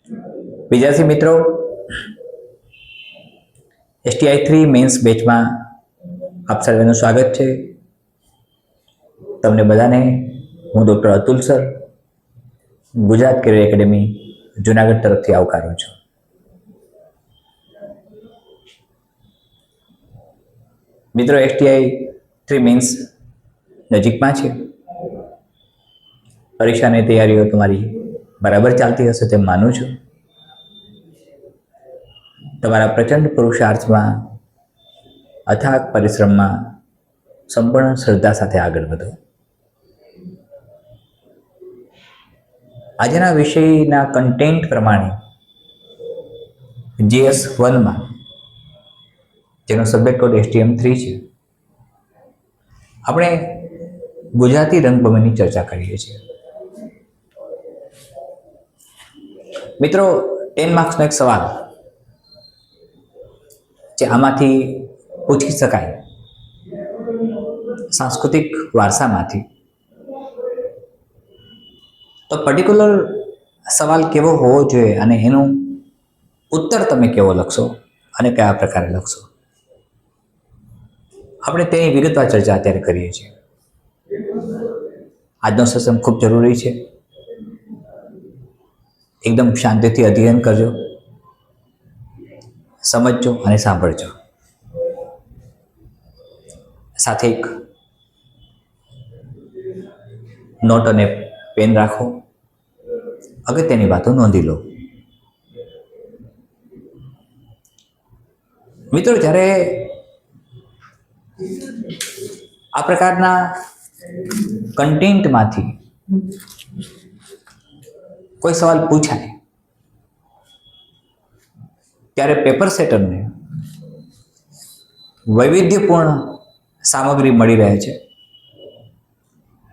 વિદ્યાર્થી મિત્રો, STI3 men's બેચમાં આપ સર્વેનું સ્વાગત છે. તમને બધાને હું doctor Atul sir, Gujarat career academy Junagadh તરફથી આવકારું છું. મિત્રો, STI3 મેન્સ નજીકમાં છે. પરીક્ષાની તૈયારીઓ તમારી બરાબર ચાલતી હશે તેમ માનું છું. તમારા પ્રચંડ પુરુષાર્થમાં, અથાગ પરિશ્રમમાં સંપૂર્ણ શ્રદ્ધા સાથે આગળ વધો. આજના વિષયના કન્ટેન્ટ પ્રમાણે GS1માં જેનો સબ્જેક્ટ કોડ STM3 છે, આપણે ગુજરાતી રંગભૂમિની ચર્ચા કરીએ છીએ. મિત્રો, 10 માર્ક્સનો એક સવાલ જે આમાંથી પૂછી શકાય સાંસ્કૃતિક વારસામાંથી, તો પર્ટિક્યુલર સવાલ કેવો હોવો જોઈએ અને એનું ઉત્તર તમે કેવો લખશો અને કયા પ્રકારે લખશો, આપણે તેની વિગતવાર ચર્ચા અત્યારે કરીએ છીએ. આજનો સેશન ખૂબ જરૂરી છે. એકદમ શાંતિથી અધ્યયન કરજો, સમજજો અને સાંભળજો. સાથે એક નોટ અને પેન રાખો, અગત્યની વાતો નોંધી લો. મિત્રો, જ્યારે આ પ્રકારના કન્ટેન્ટમાંથી કોઈ સવાલ પૂછાય ત્યારે પેપર સેટરને વૈવિધ્યપૂર્ણ સામગ્રી મળી રહે છે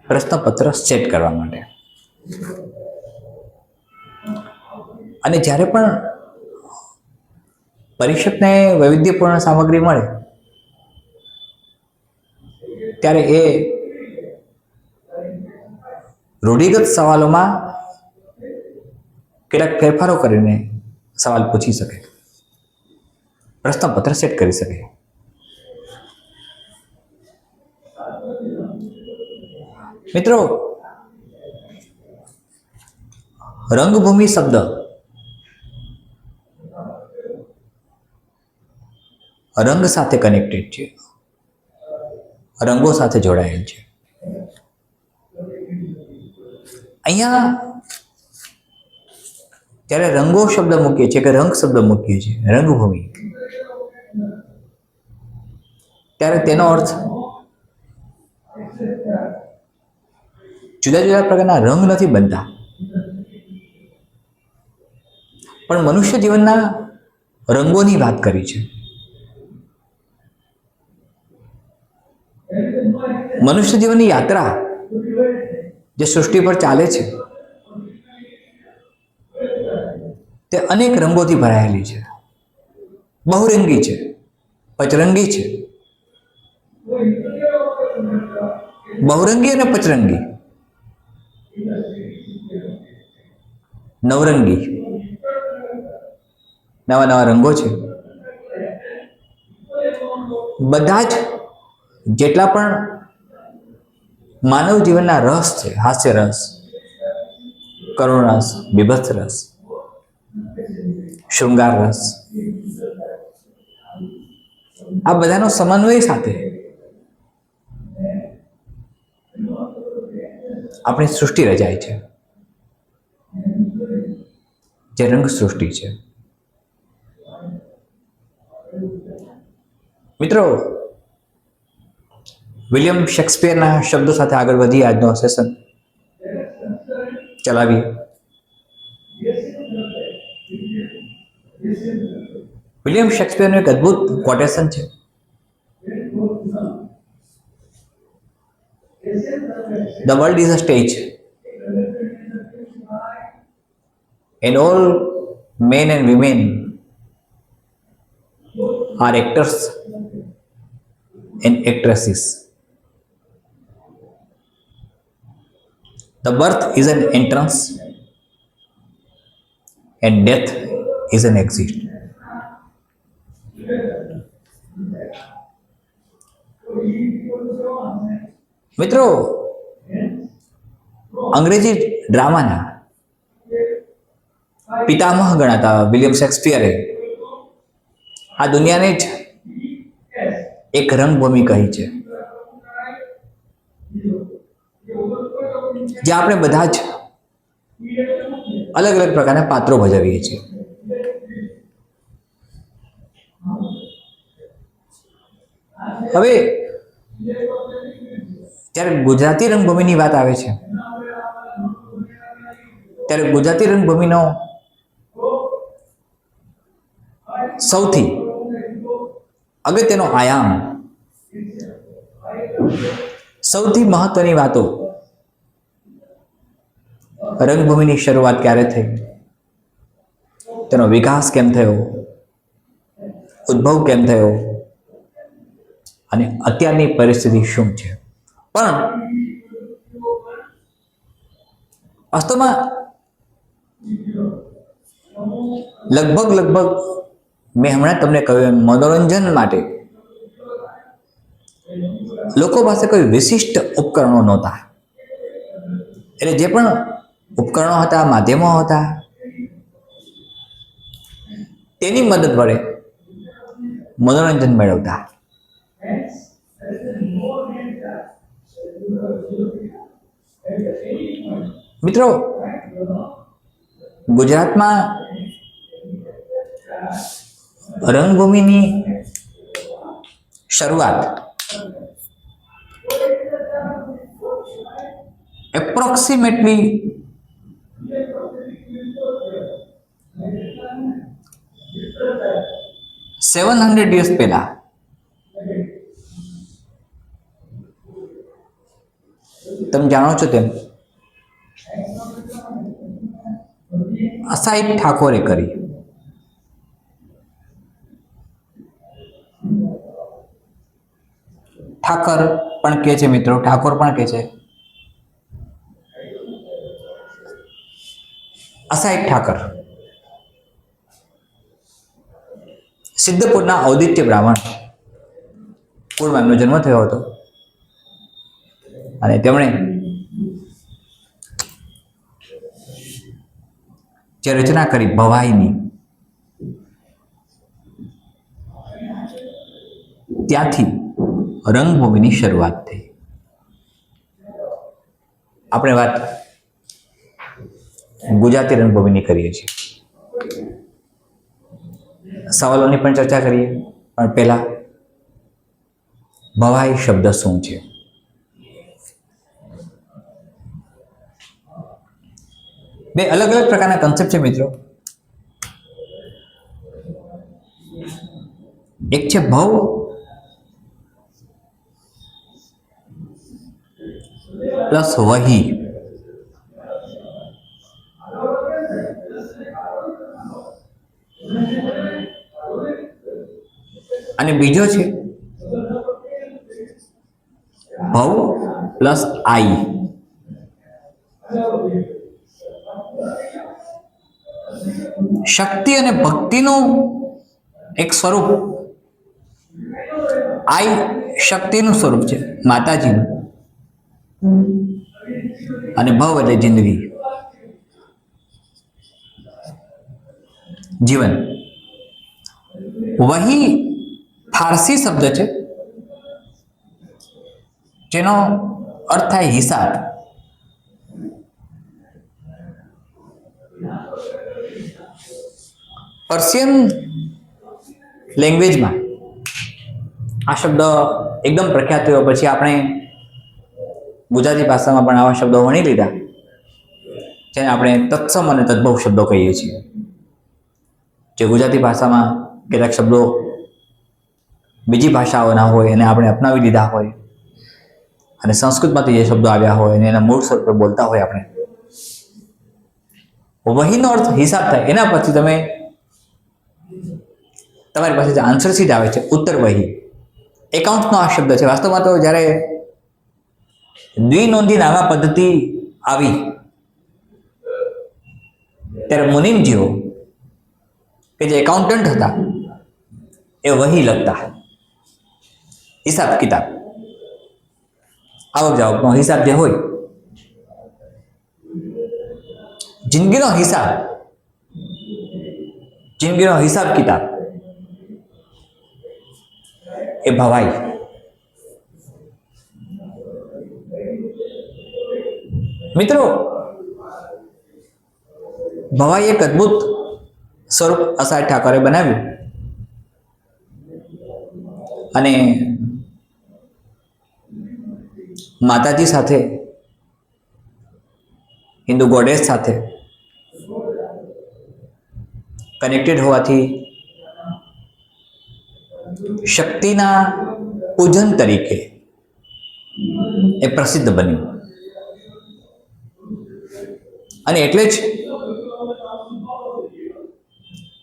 પ્રશ્નપત્ર સેટ કરવા માટે. અને જ્યારે પણ પરીક્ષકને વૈવિધ્યપૂર્ણ સામગ્રી મળે ત્યારે એ રૂઢિગત સવાલોમાં કેટલાક ફેરફારો કરીને સવાલ પૂછી શકે, પ્રશ્નપત્ર સેટ કરી શકે. મિત્રો, રંગભૂમિ શબ્દ રંગ સાથે કનેક્ટેડ છે, રંગો સાથે જોડાયેલ છે. અહીંયા જ્યારે રંગો શબ્દ મૂકીએ છીએ કે રંગ શબ્દ મૂકીએ છીએ, રંગભૂમિ, ત્યારે તેનો અર્થ જુદા જુદા પ્રકારના રંગ નથી બનતા, પણ મનુષ્ય જીવનના રંગોની વાત કરી છે. મનુષ્ય જીવનની યાત્રા જે સૃષ્ટિ પર ચાલે છે તે અનેક રંગોથી ભરાયેલી છે, બહુરંગી છે, પચરંગી છે. બહુરંગી અને પચરંગી, નવરંગી, નવા નવા રંગો છે. બધા જ જેટલા પણ માનવ જીવનના રસ છે, હાસ્ય રસ, કરુણ રસ, બીભત્સ રસ, શૃંગાર રસ, આ બધાનો સમન્વય સાથે આપણી સૃષ્ટિ રચાય છે, જે રંગ સૃષ્ટિ છે. મિત્રો, વિલિયમ શેક્સપિયરના શબ્દો સાથે આગળ વધી આજનો સેશન ચલાવીએ. વિલિયમ શેક્સપિયરનું એક અદ્ભુત કોટેશન છે. The world is a stage and all men and women are actors and actresses. The birth is an entrance and death isn't exist. મિત્રો, અંગ્રેજી ડ્રામાના પિતામહ ગણાતા વિલિયમ શેક્સપિયરે આ દુનિયાને જ એક રંગભૂમિ કહી છે, જે આપણે બધા જ અલગ અલગ પ્રકારના પાત્રો ભજવીએ છીએ. હવે જ્યારે ગુજરાતી રંગભૂમિની વાત આવે છે, ત્યારે ગુજરાતી રંગભૂમિનો સૌથી અગત્યનો આયામ, સૌથી મહત્વની વાતો, રંગભૂમિની શરૂઆત ક્યારે થઈ, તેનો વિકાસ કેમ થયો, ઉદ્ભવ કેમ થયો અને અત્યારની પરિસ્થિતિ શું છે. પણ વાસ્તવમાં લગભગ મેં હમણાં તમને કહ્યું એમ મનોરંજન માટે લોકો પાસે કોઈ વિશિષ્ટ ઉપકરણો નહોતા. એટલે જે પણ ઉપકરણો હતા, માધ્યમો હતા, તેની મદદ વડે મનોરંજન મેળવતા. મિત્રો, ગુજરાતમાં રંગભૂમિની શરૂઆત એપ્રોક્સિમેટલી 700 years પહેલા તમે જાણો છો તેમ અસાઈદ ઠાકોરે કરી. ઠાકર પણ કહે છે મિત્રો, ઠાકોર પણ કહે છે. અસાઈદ ઠાકર સિદ્ધપુરના ઔદિત્ય બ્રાહ્મણ કુળમાં એમનો જન્મ થયો હતો અને તેમણે જે રચના કરી ભવાઈની, ત્યાંથી રંગભૂમિની શરૂઆત થઈ. આપણે વાત ગુજરાતી રંગભૂમિની કરીએ છીએ. સવાલોની પણ ચર્ચા કરીએ, પણ પહેલા ભવાઈ શબ્દ શું છે? બે અલગ અલગ પ્રકારના કન્સેપ્ટ છે મિત્રો. એક છે ભવ પ્લસ વહી. અને બીજો છે ભવ પ્લસ આઈ. શક્તિ અને ભક્તિનું એક સ્વરૂપ. આઈ શક્તિનું સ્વરૂપ છે, માતાજીનું. અને ભવ એટલે જિંદગી, જીવન. વહી ફારસી શબ્દ છે જેનો અર્થ થાય હિસાબ. પર્શિયન લેંગ્વેજમાં આ શબ્દ એકદમ પ્રખ્યાત થયો. પછી આપણે ગુજરાતી ભાષામાં પણ આવા શબ્દો વણી લીધા, જેને આપણે તત્સમ અને તદ્ભવ શબ્દો કહીએ છીએ. જે ગુજરાતી ભાષામાં કેટલાક શબ્દો બીજી ભાષાઓના હોય એને આપણે અપનાવી લીધા હોય, અને સંસ્કૃતમાંથી જે શબ્દો આવ્યા હોય અને એના મૂળ સ્વરૂપે બોલતા હોય આપણે. વહીનો અર્થ હિસાબ થાય. એના પછી તમારી પાસે જે આન્સર શીટ આવે છે, ઉત્તર વહી, એકાઉન્ટનો આ શબ્દ છે. વાસ્તવમાં તો જ્યારે દ્વિનોંધી નામા પદ્ધતિ આવી ત્યારે મુનિમજીઓ કે જે એકાઉન્ટન્ટ હતા એ વહી લખતા, હિસાબ કિતાબ, આવક જાવકનો હિસાબ જે હોય, જિંદગીનો હિસાબ કિતાબ એ ભવાઈ. મિત્રો, ભવાઈ એક અદ્ભુત સ્વરૂપ અસાર ઠાકરે બનાવ્યું અને માતાજી સાથે, હિન્દુ ગોડેસ સાથે કનેક્ટેડ હોવાથી શક્તિના પૂજન તરીકે એ પ્રસિદ્ધ બન્યું. અને એટલે જ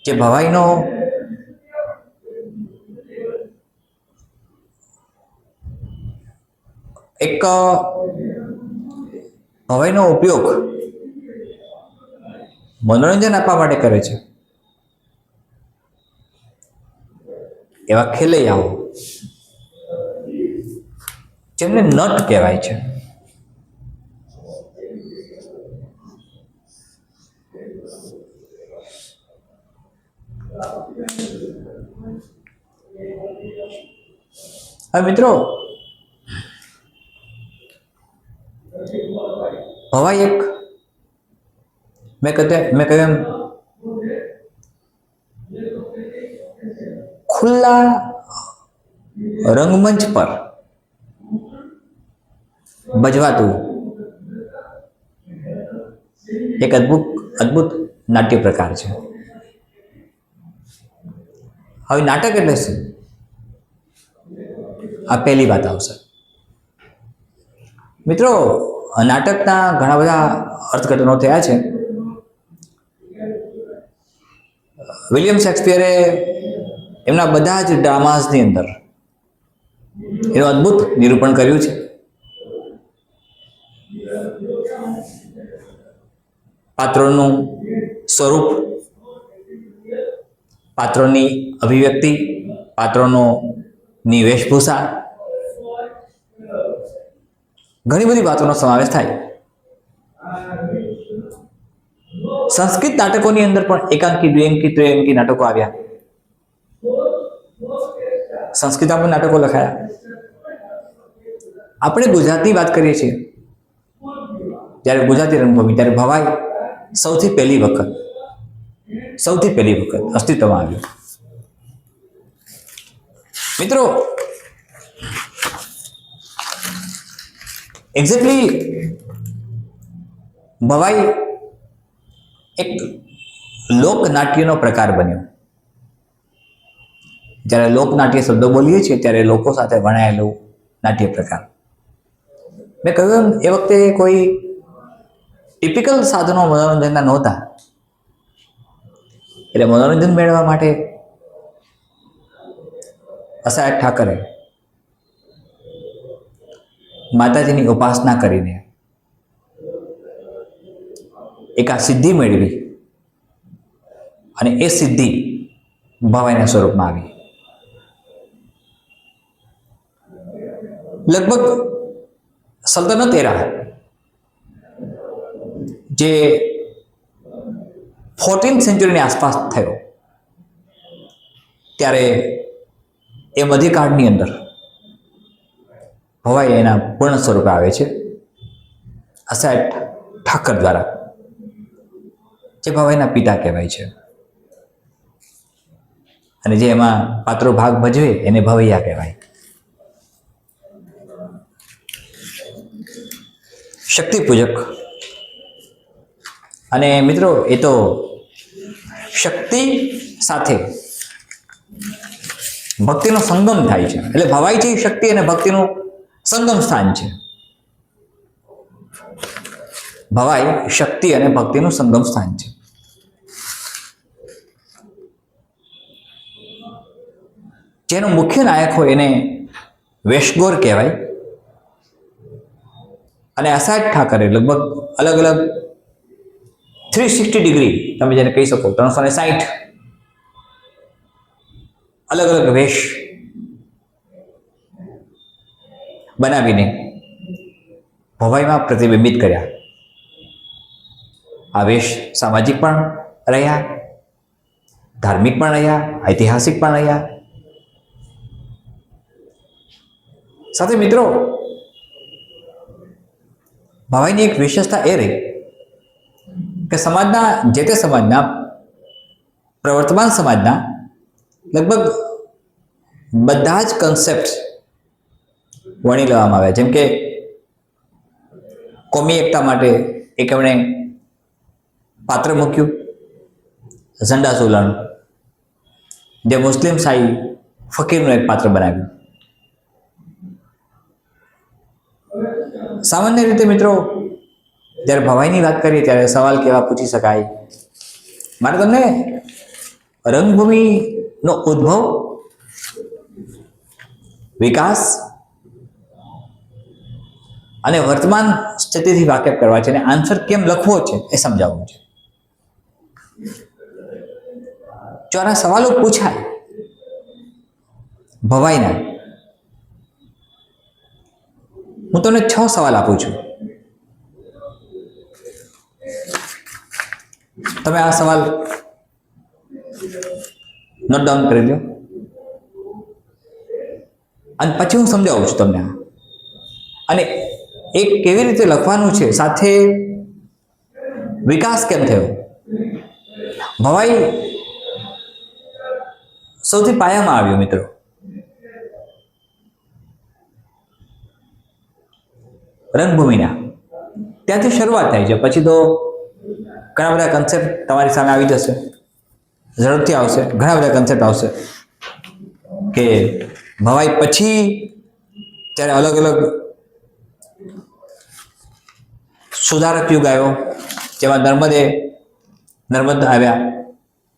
જે ભવાઈનો ઉપયોગ મનોરંજન આપવા માટે કરે છે. એવા ખેલૈયાઓ જેમને નટ કહેવાય છે, હવે મિત્રો ભવાઈ એક મેં કહ્યું એમ ખુલ્લા રંગમંચ પર ભજવાતું એક અદ્ભુત નાટ્ય પ્રકાર છે. હવે નાટક એટલે શું? આ પહેલી વાત આવશે. મિત્રો, નાટકના ઘણા બધા અર્થઘટનો થયા છે. વિલિયમ શેક્સપિયરે એમના બધા જ ડ્રામાસની અંદર એનું અદ્ભુત નિરૂપણ કર્યું છે. પાત્રોનું સ્વરૂપ, પાત્રોની અભિવ્યક્તિ, પાત્રોની વેશભૂષા, ઘણી બધી વાતોનો સમાવેશ થાય. સંસ્કૃત નાટકોની અંદર પણ એકાંકી, દ્વિઅંકી, ત્રિઅંકી નાટકો આવ્યા. સંસ્કૃતમાં પણ નાટકો લખાયા. આપણે ગુજરાતની વાત કરીએ છીએ ત્યારે ગુજરાતી રંગભૂમિ, ત્યારે ભવાઈ સૌથી પહેલી વખત અસ્તિત્વમાં આવ્યું. મિત્રો, એક્ઝેક્ટલી ભવાઈ એક લોકનાટ્યનો પ્રકાર બન્યો. જ્યારે લોકનાટ્ય શબ્દો બોલીએ છીએ ત્યારે લોકો સાથે વણાયેલું નાટ્ય પ્રકાર. મેં કહ્યું એ વખતે કોઈ ટિપિકલ સાધનો મનોરંજનના નહોતા, એટલે મનોરંજન મેળવવા માટે અસાર ઠાકરે માતાજીની ઉપાસના કરીને એક આ સિદ્ધિ મેળવી અને એ સિદ્ધિ ભવાઈના સ્વરૂપમાં આવી. લગભગ સલ્તનત એરા જે 14th સેન્ચુરીની આસપાસ થયો ત્યારે એ મધ્યકાળની અંદર ભવાઈ એના પૂર્ણ સ્વરૂપે આવે છે અસાર ઠાકર દ્વારા, જે ભવાઈના પિતા કહેવાય છે. અને જે એમાં પાત્રો ભાગ ભજવે એને ભવૈયા કહેવાય. શક્તિ પૂજક. અને મિત્રો, એ તો શક્તિ સાથે ભક્તિનો સંગમ થાય છે. એટલે ભવાઈ છે શક્તિ અને ભક્તિનું સંગમ સ્થાન છે. ભવાઈ શક્તિ અને ભક્તિનું સંગમ સ્થાન છે. જેનો મુખ્ય નાયક હોય એને વેશગોર કહેવાય. અને અસાર ઠાકરે લગભગ અલગ અલગ 360 ડિગ્રી તમે જેને કહી શકો, 360 અલગ અલગ વેશ બનાવીને ભવાઈમાં પ્રતિબિંબિત કર્યા. આ વેશ સામાજિક પણ રહ્યા, ધાર્મિક પણ રહ્યા, ઐતિહાસિક પણ રહ્યા. સાથે મિત્રો, ભવાઈની એક વિશેષતા એ રહી કે સમાજના જે તે સમાજના પ્રવર્તમાન સમાજના લગભગ બધા જ કન્સેપ્ટ વણી લેવામાં આવ્યા. જેમ કે કોમી એકતા માટે એક એમણે પાત્ર મૂક્યું, ઝંડા સોલણ, જે મુસ્લિમ શાહી ફકીરનું એક પાત્ર બનાવ્યું. સામાન્ય રીતે મિત્રો, જ્યારે ભવાઈની વાત કરીએ ત્યારે સવાલ કેવા પૂછી શકાય? મારે તમને રંગભૂમિનો ઉદ્ભવ, વિકાસ અને વર્તમાન સ્થિતિથી વાકેફ કરવા છે અને આન્સર કેમ લખવો છે એ સમજાવવું છે. જો આના સવાલો પૂછાય ભવાઈના, હું તમને 6 સવાલ આપું છું. તમે આ સવાલ નોટ ડાઉન કરી લો અને પછી હું સમજાવું છું તમને. અને એ કેવી રીતે લખવાનું છે, સાથે વિકાસ કેમ થયો. ભવાઈ સૌથી પાયામાં આવ્યો મિત્રો. રંગભૂમિના ત્યાંથી શરૂઆત થાય છે. પછી તો ઘણા બધા કન્સેપ્ટ તમારી સામે આવી જશે, ઝડપથી આવશે. ઘણા બધા કન્સેપ્ટ આવશે કે ભવાઈ પછી ત્યારે અલગ અલગ સુધારક યુગ આવ્યો, જેમાં નર્મદ આવ્યા,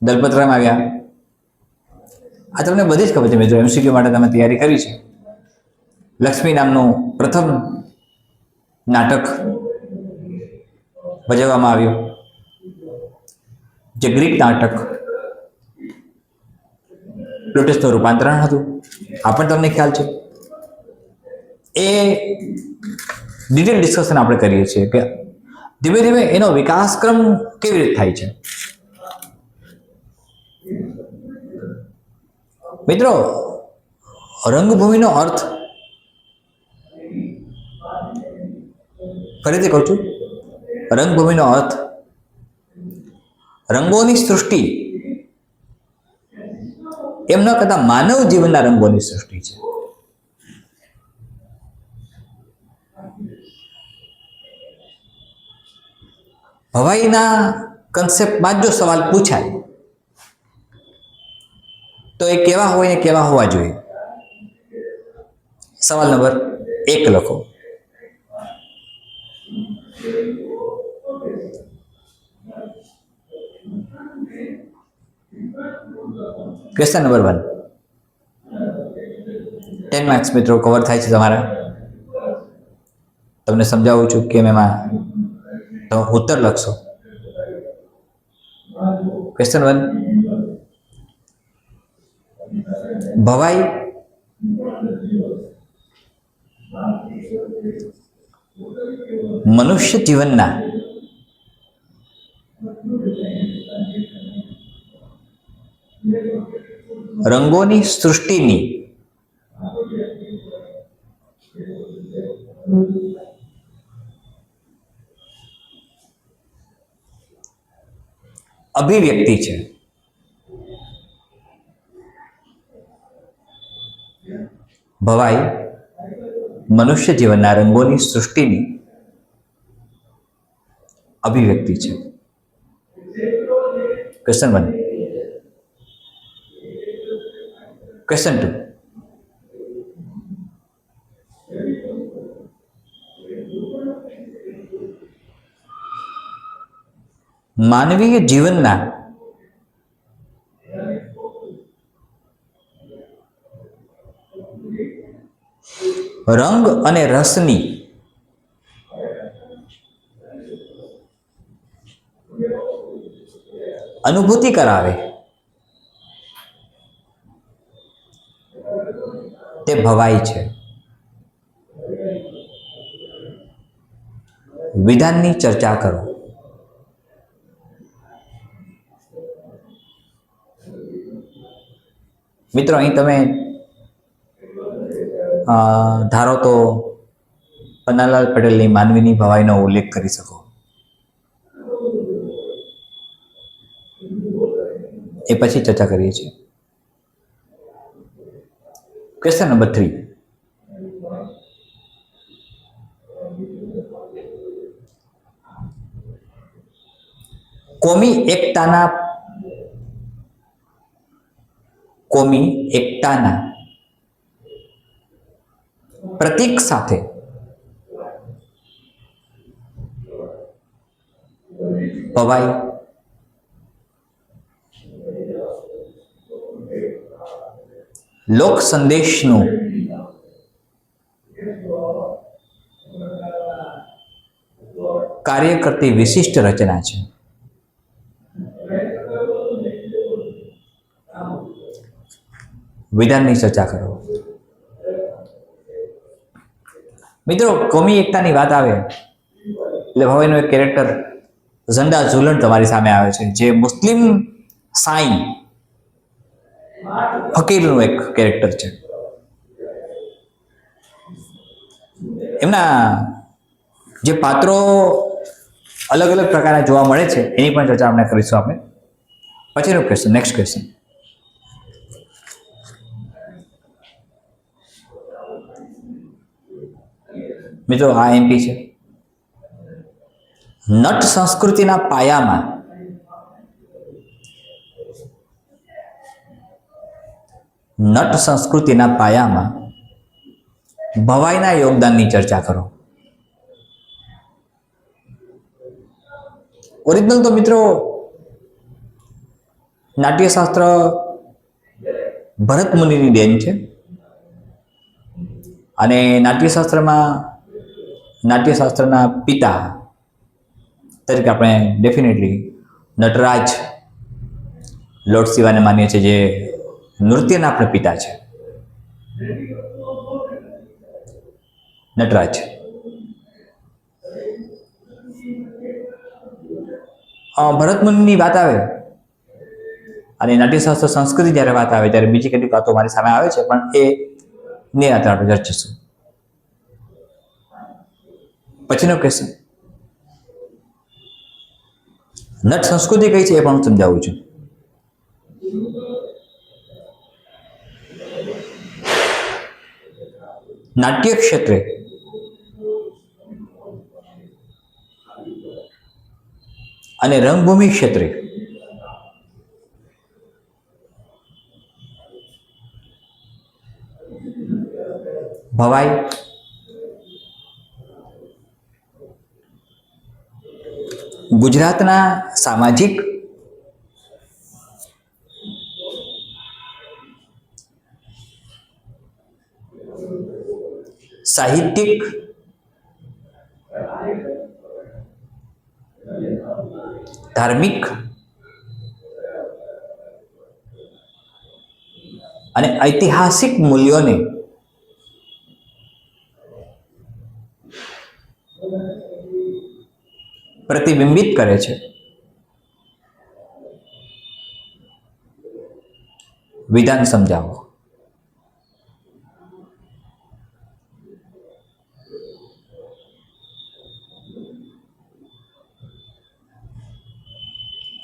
દલપતરામ આવ્યા. આ તમને બધી જ ખબર છે મિત્રો, MCQ માટે તમે તૈયારી કરી છે. લક્ષ્મી નામનું પ્રથમ નાટક ભજવવામાં આવ્યું, જે ગ્રીક નાટક પ્લુટસનું રૂપાંતરણ હતું. આ પણ તમને ખ્યાલ છે. એ ડિટેલ ડિસ્કશન આપણે કરીએ છીએ કે ધીમે ધીમે એનો વિકાસક્રમ કેવી રીતે થાય છે. મિત્રો, રંગભૂમિનો અર્થ, ફરીથી કહું છું, રંગભૂમિનો અર્થ રંગોની સૃષ્ટિ એમ ન કહેતા માનવ જીવનના રંગોની સૃષ્ટિ છે. ભવાઈના કન્સેપ્ટમાં જો સવાલ પૂછાય તો એ કેવા હોય ને કેવા હોવા જોઈએ. સવાલ નંબર 1 લખો. Question number 1. 10 માર્ક્સ મિત્રો કવર થાય છે તમારા. તમને સમજાવું છું કેમ એમાં તમે ઉત્તર લખશો. ક્વેશ્ચન 1. ભવાઈ મનુષ્ય જીવનના રંગોની સૃષ્ટિની અભિવ્યક્તિ છે. ભવાઈ મનુષ્ય જીવનના રંગોની સૃષ્ટિની અભિવ્યક્તિ છે. ક્વેશ્ચન 1. ક્વેશ્ચન 2. માનવીય જીવનના રંગ અને રસની અનુભૂતિ કરાવે ભવાઈ છે. વિધાનની ચર્ચા કરો. મિત્રો, અહીં તમે ધારો તો પન્નાલાલ પટેલની માનવીની ભવાઈનો ઉલ્લેખ કરી શકો. એ પછી ચર્ચા કરીએ છીએ. Question number 3. કોમી એકતાના પ્રતીક સાથે ભવાઈ લોક સંદેશનું કાર્ય કરતી વિશિષ્ટ રચના છે. વિધાનની ચર્ચા કરો. મિત્રો, કોમી એકતાની વાત આવે એટલે ભવાઈનો એક કેરેક્ટર ઝંડા ઝુલણ તમારી સામે આવે છે, જે મુસ્લિમ સાઈન ફકીરનું એક કેરેક્ટર છે. એમના જે પાત્રો અલગ અલગ પ્રકારના જોવા મળે છે એની પણ ચર્ચા આપણે કરીશું. આપણે પછીનો ક્વેશ્ચન, નેક્સ્ટ ક્વેશ્ચન. મિત્રો, આ એમપી છે. નટ સંસ્કૃતિના પાયામાં ભવાઈના યોગદાનની ચર્ચા કરો. ઓરિજિનલ તો મિત્રો નાટ્યશાસ્ત્ર ભરત મુનિની દેન છે, અને નાટ્યશાસ્ત્રના પિતા તરીકે આપણે ડેફિનેટલી નટરાજ લોર્ડ શિવાને માનીએ છીએ, જે નૃત્યના આપણે પિતા છે. નટરાજ ભરત મુનિની વાત આવે અને નાટ્યશાસ્ત્ર સંસ્કૃતિ જ્યારે વાત આવે ત્યારે બીજી કેટલીક વાતો મારી સામે આવે છે, પણ એ નિરાંતે આપણે ચર્ચીશું. પછીનો ક્વેશ્ચન. નટ સંસ્કૃતિ કઈ છે એ પણ હું સમજાવું છું. નાટ્ય ક્ષેત્રે અને રંગભૂમિ ક્ષેત્રે ભવાઈ ગુજરાતના સામાજિક, સાહિત્યિક, ધાર્મિક અને ઐતિહાસિક મૂલ્યોને પ્રતિબિંબિત કરે છે. વિધાન સમજાવો.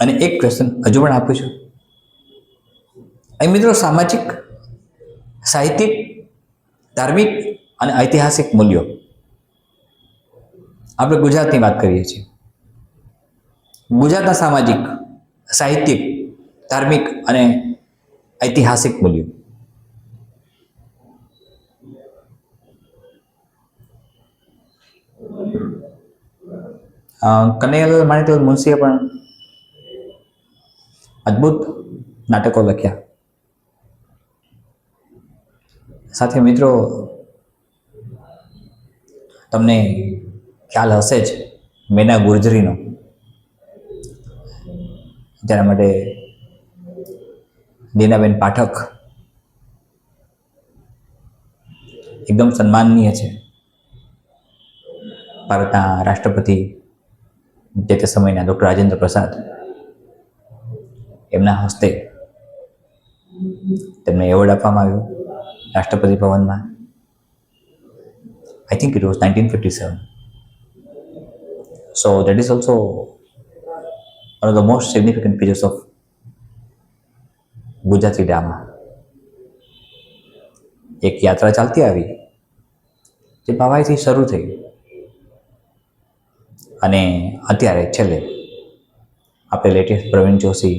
અને એક ક્વેશ્ચન હજુ પણ આપું છું. અહીં મિત્રો સામાજિક, સાહિત્યિક, ધાર્મિક અને ઐતિહાસિક મૂલ્યો, આપણે ગુજરાતની વાત કરીએ છીએ. ગુજરાતના સામાજિક, સાહિત્યિક, ધાર્મિક અને ઐતિહાસિક મૂલ્યો. કનૈયાલાલ માણેકલાલ મુનશીએ પણ અદ્ભુત નાટકો લખ્યા. સાથે મિત્રો તમને ખ્યાલ હશે જ મેના ગુર્જરીનો, જેના માટે દીનાબેન પાઠક એકદમ સન્માનનીય છે. ભારતના રાષ્ટ્રપતિ જે તે સમયના ડૉક્ટર રાજેન્દ્ર પ્રસાદ, એમના હસ્તે તેમને એવોર્ડ આપવામાં આવ્યો રાષ્ટ્રપતિ ભવનમાં. I think it was 1957. So that is also one of the most significant features of Gujarati drama. એક યાત્રા ચાલતી આવી જે ભવાઈથી શરૂ થઈ અને અત્યારે છેલ્લે આપણે લેટેસ્ટ પ્રવીણ જોશી,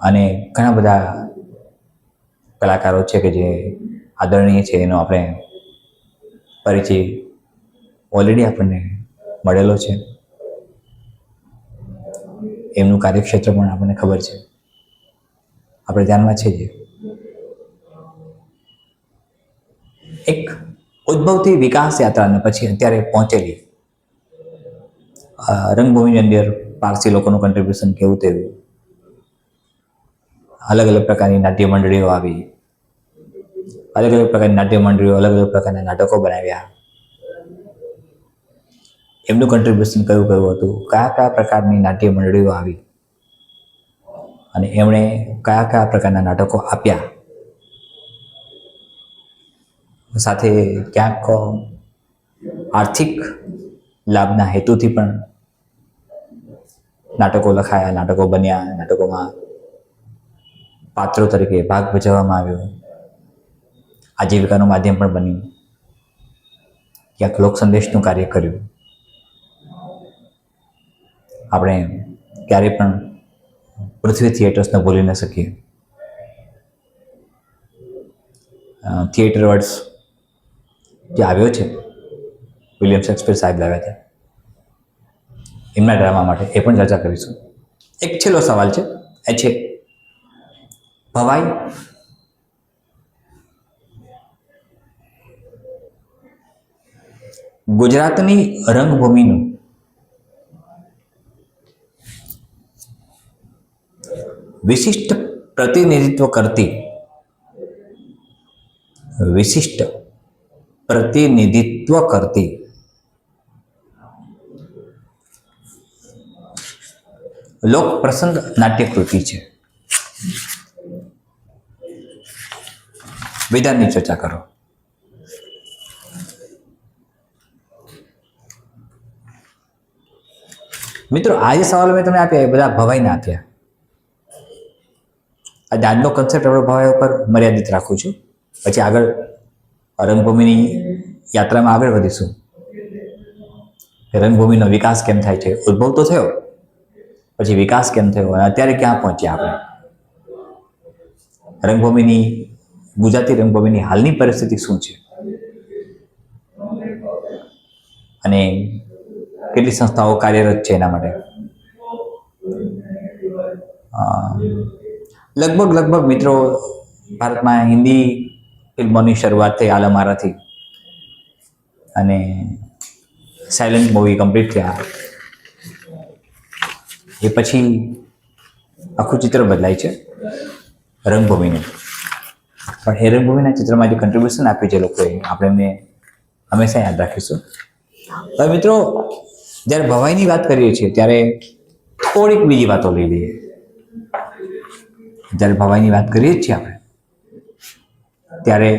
અને ઘણા બધા કલાકારો છે કે જે આદરણીય છે, એનો આપણે પરિચય ઓલરેડી આપણને મળેલો છે. એમનું કાર્યક્ષેત્ર પણ આપણને ખબર છે, આપણે ધ્યાનમાં છે. જે એક ઉદ્ભવથી વિકાસ યાત્રાને પછી અત્યારે પહોંચેલી રંગભૂમિની અંદર પારસી લોકોનું કન્ટ્રીબ્યુશન કેવું થયું, અલગ અલગ પ્રકારની નાટ્ય મંડળીઓ આવી, અલગ અલગ પ્રકારની નાટ્ય મંડળીઓ અલગ અલગ પ્રકારના નાટકો બનાવ્યા. એમનું કન્ટ્રીબ્યુશન કયું કયું હતું, કયા કયા પ્રકારની નાટ્ય મંડળીઓ આવી અને એમણે કયા કયા પ્રકારના નાટકો આપ્યા. સાથે ક્યાંક આર્થિક લાભના હેતુથી પણ નાટકો લખાયા, નાટકો બન્યા, નાટકોમાં પાત્રો તરીકે ભાગ ભજવવામાં આવ્યો, આજીવિકાનું માધ્યમ પણ બન્યું, ક્યાંક લોક સંદેશનું કાર્ય કર્યું. આપણે ક્યારેય પણ પૃથ્વી થિયેટર્સને ભૂલી ન શકીએ. થિયેટર વર્ડ્સ જે આવ્યો છે, વિલિયમ શેક્સપિયર સાહેબ લાવ્યા હતા એમના ડ્રામા માટે, એ પણ ચર્ચા કરીશું. એક છેલ્લો સવાલ છે, એ છે ભવાઈ ગુજરાતની રંગભૂમિનું વિશિષ્ટ પ્રતિનિધિત્વ કરતી લોક પ્રસંગ નાટ્યકૃતિ છે. વિધાનની ચર્ચા કરો. મિત્રો, આ જે સવાલો મેં તમને આપ્યા એ બધા ભવાઈના આપ્યા. આજનો કન્સેપ્ટ આપણે ભવાઈ ઉપર મર્યાદિત રાખું છું. પછી આગળ રંગભૂમિની યાત્રામાં આગળ વધીશું. રંગભૂમિનો વિકાસ કેમ થાય છે, ઉદ્ભવ તો થયો, પછી વિકાસ કેમ થયો અને અત્યારે ક્યાં પહોંચ્યા આપણે. ગુજરાતી રંગભૂમિની હાલની પરિસ્થિતિ શું છે અને કેટલી સંસ્થાઓ કાર્યરત છે એના માટે. લગભગ મિત્રો ભારતમાં હિન્દી ફિલ્મોની શરૂઆત થઈ આલમારાથી, અને સાયલન્ટ મૂવી કમ્પ્લીટ થયા. એ પછી આખું ચિત્ર બદલાય છે રંગભૂમિનું. પણ એ રંગભૂમિના ચિત્રમાં જે કન્ટ્રીબ્યુશન આપ્યું છે લોકોએ, આપણે એમને હંમેશા યાદ રાખીશું. હવે મિત્રો, જ્યારે ભવાઈની વાત કરીએ છીએ ત્યારે થોડીક બીજી વાતો લઈ લઈએ. જ્યારે ભવાઈની વાત કરીએ જ છીએ આપણે ત્યારે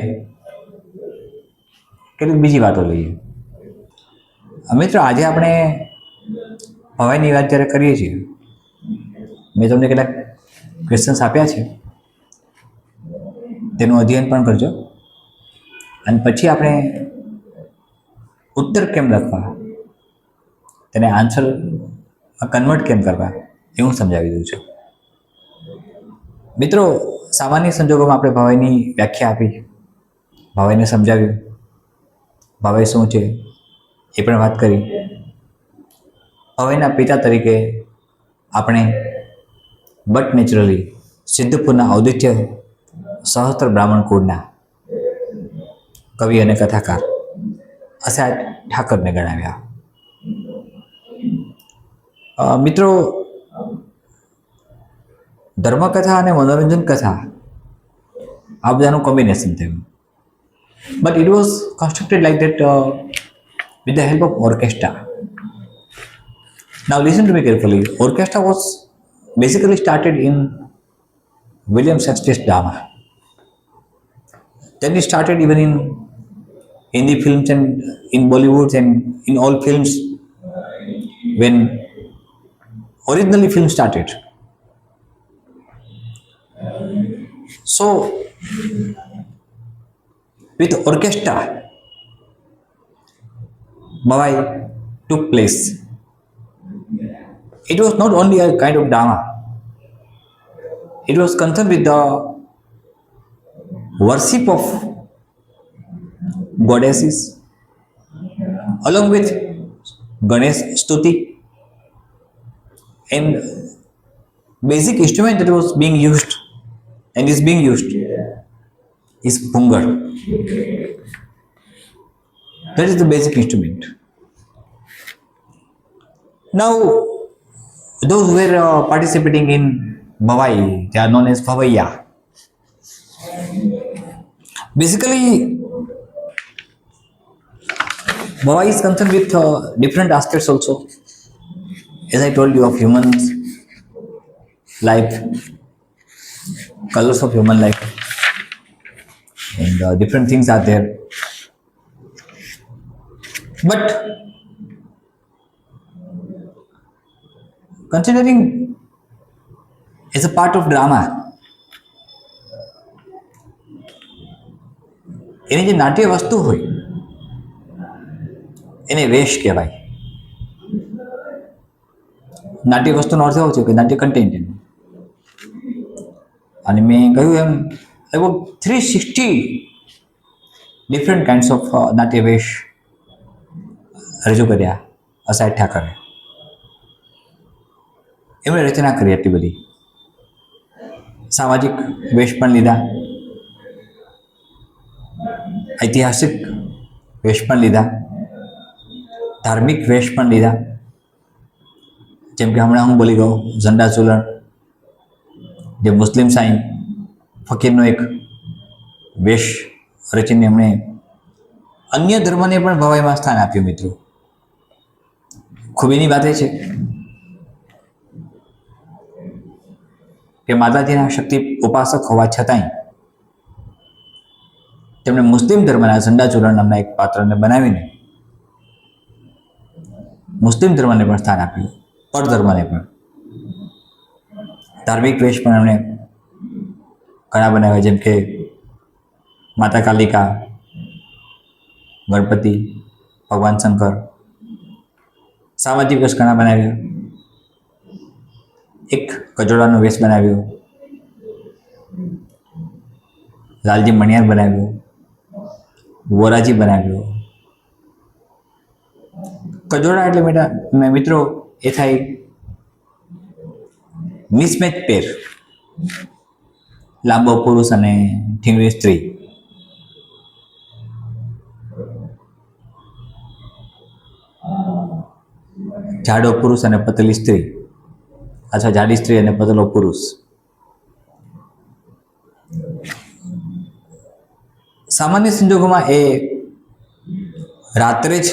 કેટલીક બીજી વાતો લઈએ. મિત્રો, આજે આપણે ભવાઈની વાત જ્યારે કરીએ છીએ, મેં તમને કેટલાક ક્વેશ્ચન્સ આપ્યા છે, તેનું અધ્યયન પણ કરજો અને પછી આપણે ઉત્તર કેમ લખવા, તેને આન્સરમાં કન્વર્ટ કેમ કરવા, એ હું સમજાવી દઉં છું. મિત્રો, સામાન્ય સંજોગોમાં આપણે ભવાઈની વ્યાખ્યા આપી, ભવાઈને સમજાવ્યું, ભવાઈ શું છે એ પણ વાત કરી. ભવાઈના પિતા તરીકે આપણે બટ નેચરલી સિદ્ધપુરના ઔદિત્ય સહસ્ત્ર બ્રાહ્મણ કુળના કવિ અને કથાકાર અસાદ ઠાકરને ગણાવ્યા. મિત્રો, ધર્મકથા અને મનોરંજન કથા આ બધાનું કોમ્બિનેશન થયું. But it was constructed like that with the help of orchestra. Now listen to me carefully. Orchestra was basically started in William Shakespeare's drama. Then it started even in Hindi films and in Bollywood and in all films when originally film started. So with orchestra, Bhavai took place. It was not only a kind of drama, it was concerned with the worship of goddesses along with Ganesh Stuti, and basic instrument that was being used and is being used is Pungar. That is the basic instrument. Now, those who were participating in Bhavai, they are known as Bhavaiya. Basically, Bhavai is concerned with different aspects also. As I told you, of humans, life, colors of human life, and different things are there. But considering as a part of drama, એની જે નાટ્ય વસ્તુ હોય એને વેશ કહેવાય. નાટ્ય વસ્તુનો અર્થ એવો છે કે નાટ્ય કન્ટેન્ટ એનું. અને મેં કહ્યું એમ લગભગ 360 ડિફરન્ટ કાઇન્ડ્સ ઓફ નાટ્ય વેશ રજૂ કર્યા અસાય ઠાકરે. એમણે રચના કરી એટલી બધી. સામાજિક વેશ પણ લીધા, ઐતિહાસિક વેશ પણ લીધા, ધાર્મિક વેશ પણ લીધા. જેમ કે હમણાં હું બોલી ગયો ઝંડા ચૂલણ, જે મુસ્લિમ સાઈન ફકીરનો એક વેશ રચીને એમણે અન્ય ધર્મને પણ ભવાઈમાં સ્થાન આપ્યું. મિત્રો, ખૂબીની વાત એ છે કે માતાજીના શક્તિ ઉપાસક હોવા છતાંય તેમણે મુસ્લિમ ધર્મના ઝંડા ચૂલણ નામના એક પાત્રને બનાવીને મુસ્લિમ ધર્મને પણ સ્થાન આપ્યું, પરધર્મને પણ. ધાર્મિક વેશ પણ એમણે ઘણા બનાવ્યા, જેમ કે માતા કાલિકા, ગણપતિ, ભગવાન શંકર. સામાજિક વેશ ઘણા બનાવ્યા. એક કજોડાનો વેશ બનાવ્યો, લાલજી મણિયાર બનાવ્યો, વોરાજી બનાવ્યો. કજોડા એટલે મિત્રો એ થાય મિસમેચ પેર, લાંબો પુરુષ અને ઠીંગણી સ્ત્રી. જાડો પુરુષ અને પતલી સ્ત્રી, અથવા જાડી સ્ત્રી અને પતલો પુરુષ. સામાન્ય સંજોગોમાં એ રાત્રે જ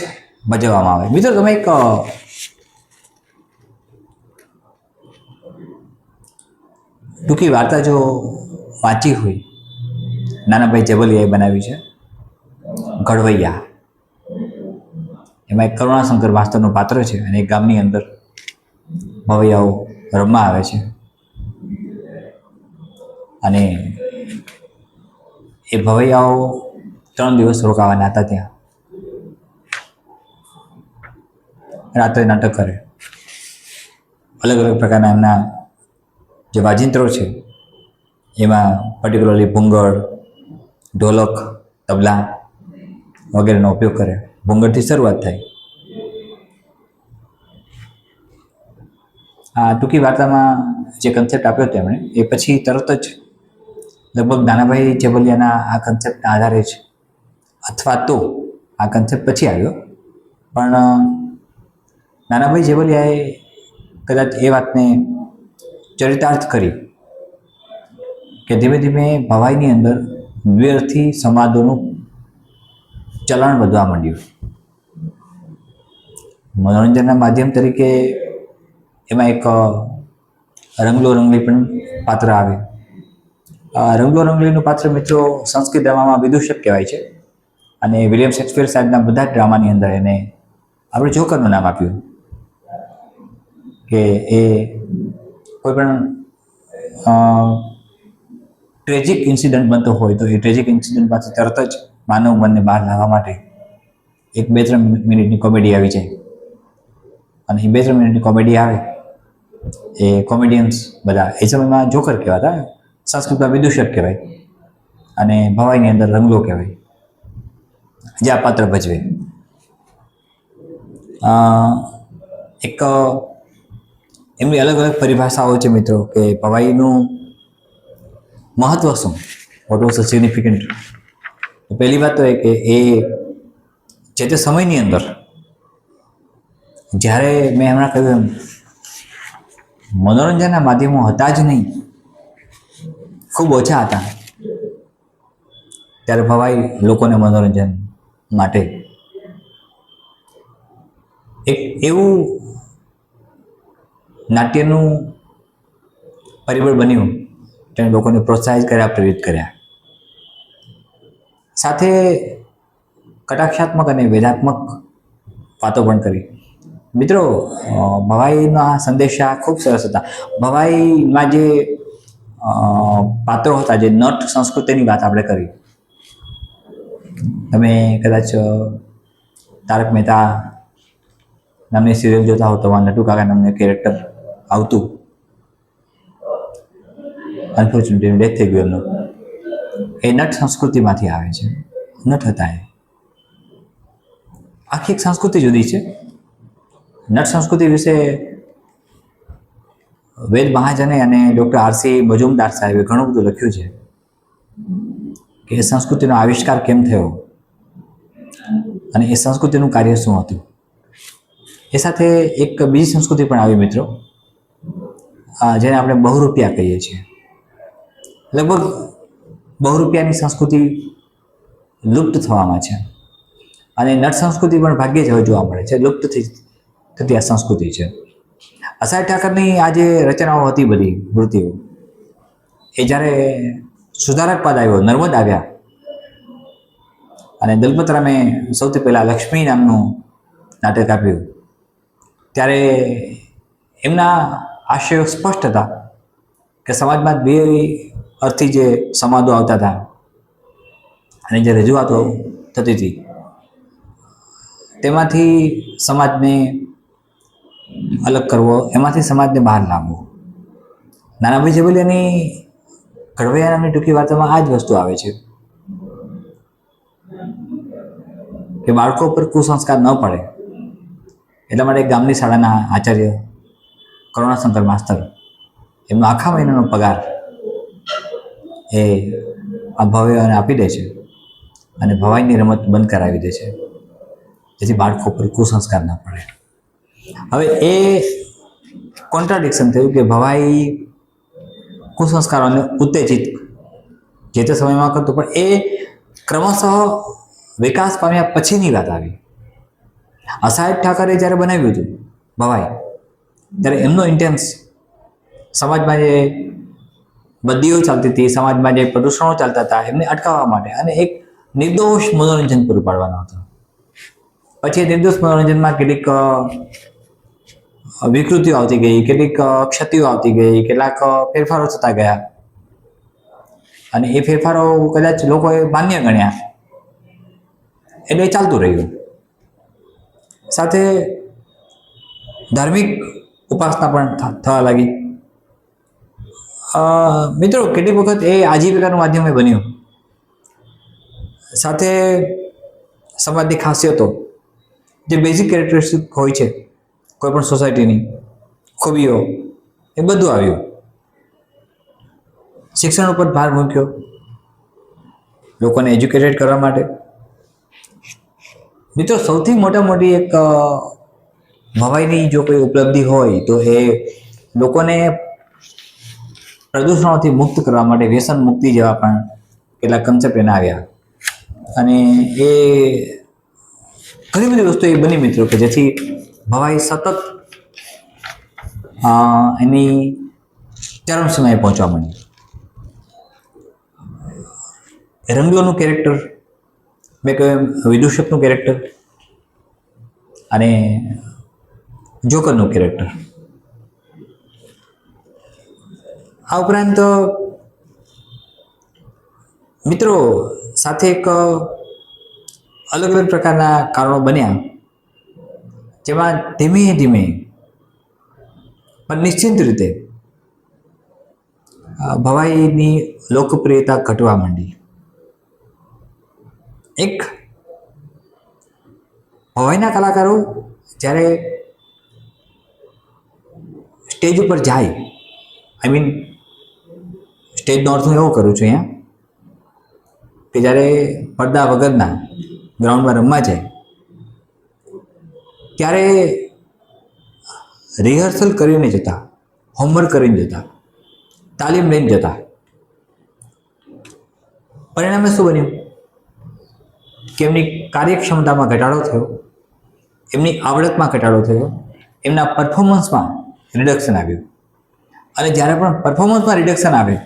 ભજવવામાં આવે. મિત્રો, તમે એક ટૂંકી વાર્તા જો વાંચી હોય, નાનાભાઈ જબલિયાએ બનાવી છે, ઘડવૈયા. એમાં એક કરુણાશંકર માસ્તરનું પાત્ર છે અને એક ગામની અંદર ભવૈયાઓ રમવા આવે છે અને એ ભવૈયાઓ 3 દિવસ રોકાવાના હતા ત્યાં. રાત્રે નાટક કરે, અલગ અલગ પ્રકારના એમના જે વાજિંત્રો છે એમાં પર્ટિક્યુલરલી ભૂંગળ, ઢોલક, તબલા વગેરેનો ઉપયોગ કરે. ભૂંગળથી શરૂઆત થાય. આ ટૂંકી વાર્તામાં જે કન્સેપ્ટ આપ્યો હતો એમણે, એ પછી તરત જ લગભગ નાનાભાઈ જબલિયાના આ કન્સેપ્ટના આધારે જ, અથવા તો આ કન્સેપ્ટ પછી આવ્યો, પણ નાનાભાઈ જબલિયાએ કદાચ એ વાતને ચરિતાર્થ કરી કે ધીમે ધીમે ભવાઈની અંદર દ્વ્યર્થી સંવાદોનું ચલણ વધવા માંડ્યું. મનોરંજનના માધ્યમ તરીકે એમાં એક રંગલો રંગલી પણ પાત્ર આવે. રંગલો રંગલીનું પાત્ર મિત્રો સંસ્કૃત ડ્રામામાં વિદૂષક કહેવાય છે અને વિલિયમ શેક્સપિયર સાહેબના બધા જ ડ્રામાની અંદર એને આપણે જોકરનું નામ આપ્યું કે એ કોઈ પણ ટ્રેજિક ઇન્સિડન્ટ બનતો હોય તો એ ટ્રેજિક ઇન્સિડન્ટમાંથી તરત જ માનવ મનને બહાર લાવવા માટે એક 2-3 મિનિટની કોમેડી આવી જાય અને એ 2-3 મિનિટની કોમેડી આવે એ કોમેડિયન્સ બધા એ સમયમાં જોકર કહેવાતા, સંસ્કૃતમાં વિદૂષક કહેવાય અને ભવાઈની અંદર રંગલો કહેવાય જે આ પાત્ર ભજવે. એક એમની અલગ અલગ પરિભાષાઓ છે મિત્રો કે ભવાઈનું મહત્વ શું, વોટ વોઝ ધ સિગ્નિફિકન્ટ. પહેલી વાત તો એ કે એ જે તે સમયની અંદર જ્યારે મેં હમણાં કહ્યું એમ મનોરંજનના માધ્યમો હતા જ નહીં, ખૂબ ઓછા હતા, ત્યારે ભવાઈ લોકોને મનોરંજન માટે એક એવું નાટ્યનું પરિબળ બન્યું જેણે લોકોને પ્રોત્સાહિત કર્યા, પ્રેરિત કર્યા. સાથે કટાક્ષાત્મક અને વેદાત્મક વાતો પણ કરી. મિત્રો ભવાઈના સંદેશા ખૂબ સરસ હતા. ભવાઈમાં જે પાત્રો હતા, જે નટ સંસ્કૃતિની વાત આપણે કરી, તમે કદાચ તારક મહેતા નામની સિરિયલ જોતા હો તો નટુ કાકા નામનું કેરેક્ટર આવતું, અનફોર્ચ્યુનેટલી ડેથ થઈ ગયું એમનું. એ નટ સંસ્કૃતિમાંથી આવે છે, નટ હતા એ. આખી એક સંસ્કૃતિ જુદી છે. નટ સંસ્કૃતિ વિશે વેદ મહાજને અને ડૉક્ટર આરસી મજુમદાર સાહેબે ઘણું બધું લખ્યું છે કે એ સંસ્કૃતિનો આવિષ્કાર કેમ થયો અને એ સંસ્કૃતિનું કાર્ય શું હતું. એ સાથે એક બીજી સંસ્કૃતિ પણ આવી મિત્રો, જેને આપણે બહુરૂપિયા કહીએ છીએ. લગભગ બહુરૂપિયાની સંસ્કૃતિ લુપ્ત થવામાં છે અને નટ સંસ્કૃતિ પણ ભાગ્યે જ હવે જોવા મળે છે, લુપ્ત થતી આ સંસ્કૃતિ છે. અસાય ઠાકરની આ જે રચનાઓ હતી બધી વૃત્તિઓ, એ જ્યારે સુધારક પદ આવ્યો, નર્મદ આવ્યા અને દલપતરામે સૌથી પહેલાં લક્ષ્મી નામનું નાટક આપ્યું, ત્યારે એમના આશયો સ્પષ્ટ હતા કે સમાજમાં બે અર્થી જે સંવાદો આવતા હતા અને જે રજૂઆતો થતી હતી તેમાંથી સમાજને અલગ કરવો, એમાંથી સમાજને બહાર લાવવો. નાનાભાઈ ઝવેલિયાની ઘડવૈયા નામની ટૂંકી વાર્તામાં આ જ વસ્તુ આવે છે કે બાળકો પર કુસંસ્કાર ન પડે એટલા માટે ગામની શાળાના આચાર્ય કરુણાશંકર માસ્તર એમનો આખા મહિનાનો પગાર એ આ ભવાઈઓને આપી દે છે અને ભવાઈની રમત બંધ કરાવી દે છે જેથી બાળકો પર કુસંસ્કાર ન પડે. હવે એ કોન્ટ્રાડિક્શન થયું કે ભવાઈ કુસંસ્કારોને ઉત્તેજિત જે તે સમયમાં કરતું, પણ એ ક્રમશઃ વિકાસ પામ્યા પછીની વાત આવી. અસાહેબ ઠાકરે જ્યારે બનાવ્યું હતું ભવાઈ, ત્યારે એમનો ઇન્ટેન્સ સમાજમાં જે બદીઓ ચાલતી હતી, સમાજમાં જે પ્રદૂષણો ચાલતા હતા એમને અટકાવવા માટે અને એક નિર્દોષ મનોરંજન પૂરું પાડવાનો હતો. પછી નિર્દોષ મનોરંજનમાં કેટલીક વિકૃતિઓ આવતી ગઈ, કેટલીક ક્ષતિઓ આવતી ગઈ, કેટલાક ફેરફારો થતા ગયા અને એ ફેરફારો કદાચ લોકોએ માન્ય ગણ્યા એટલે ચાલતું રહ્યું. સાથે ધાર્મિક ઉપાસના પણ થવા લાગી. મિત્રો કેટલીક વખત એ આજીવિકાનું માધ્યમ બન્યું. સાથે સમાજની ખાસિયતો, જે બેઝિક કેરેક્ટરિસ્ટિક હોય છે કોઈ પણ સોસાયટીની, ખૂબીઓ, એ બધું આવ્યું. શિક્ષણ ઉપર ભાર મૂક્યો લોકોને એજ્યુકેટેડ કરવા માટે. મિત્રો સૌથી મોટી એક ભવાઈની જો કોઈ ઉપલબ્ધિ હોય તો એ લોકોને પ્રદૂષણોથી મુક્ત કરવા માટે વ્યસન મુક્તિ જેવા પણ કેટલાક કન્સેપ્ટ એના આવ્યા. અને એ ઘણી બધી વસ્તુ એ બની મિત્રો કે જેથી ભવાઈ સતત એની ચરમસીમાએ પહોંચવા માંડી. રંગલોનું કેરેક્ટર, મેં કહ્યું વિદૂષકનું કેરેક્ટર અને જોકરનું કેરેક્ટર. આ ઉપરાંત મિત્રો સાથે એક અલગ અલગ પ્રકારના કારણો બન્યા, જેમાં ધીમે ધીમે પણ નિશ્ચિત રીતે ભવાઈની લોકપ્રિયતા ઘટવા માંડી. એક ભવાઈના કલાકારો જ્યારે સ્ટેજ ઉપર જાય, આઈ મીન સ્ટેજનો અર્થ હું એવો કરું છું અહીંયા કે જ્યારે પડદા વગરના ગ્રાઉન્ડમાં રમવા જાય ત્યારે રિહર્સલ કરીને જતા, હોમવર્ક કરીને જતા, તાલીમ લઈને જતા. પરિણામે શું બન્યું કે એમની કાર્યક્ષમતામાં ઘટાડો થયો, એમની આવડતમાં ઘટાડો થયો, એમના પરફોર્મન્સમાં રિડક્શન આવ્યું. અને જ્યારે પણ પરફોર્મન્સમાં રિડક્શન આવે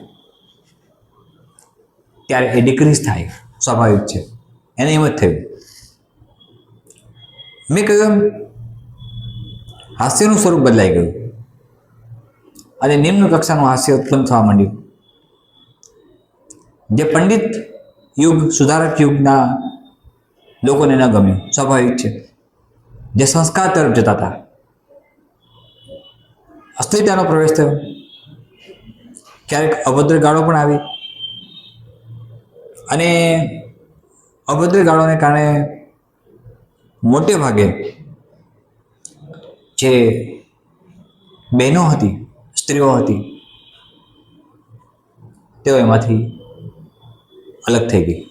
ત્યારે એ ડિક્રીઝ થાય, સ્વાભાવિક છે. એને એમ જ થયું. મેં કહ્યું એમ હાસ્યનું સ્વરૂપ બદલાઈ ગયું અને નિમ્ન કક્ષાનું હાસ્ય ઉત્પન્ન થવા માંડ્યું. જે પંડિત યુગ, સુધારક યુગના લોકોને ન ગમ્યું, સ્વાભાવિક છે. જે સંસ્કાર તરફ જતા હતા, અસ્થિરતાનો પ્રવેશ થયો, ક્યારેક અભદ્ર ગાળો પણ આવી અને અભદ્ર ગાળોને કારણે મોટે ભાગે જે બહેનો હતી, સ્ત્રીઓ હતી, તેઓ એમાંથી અલગ થઈ ગઈ.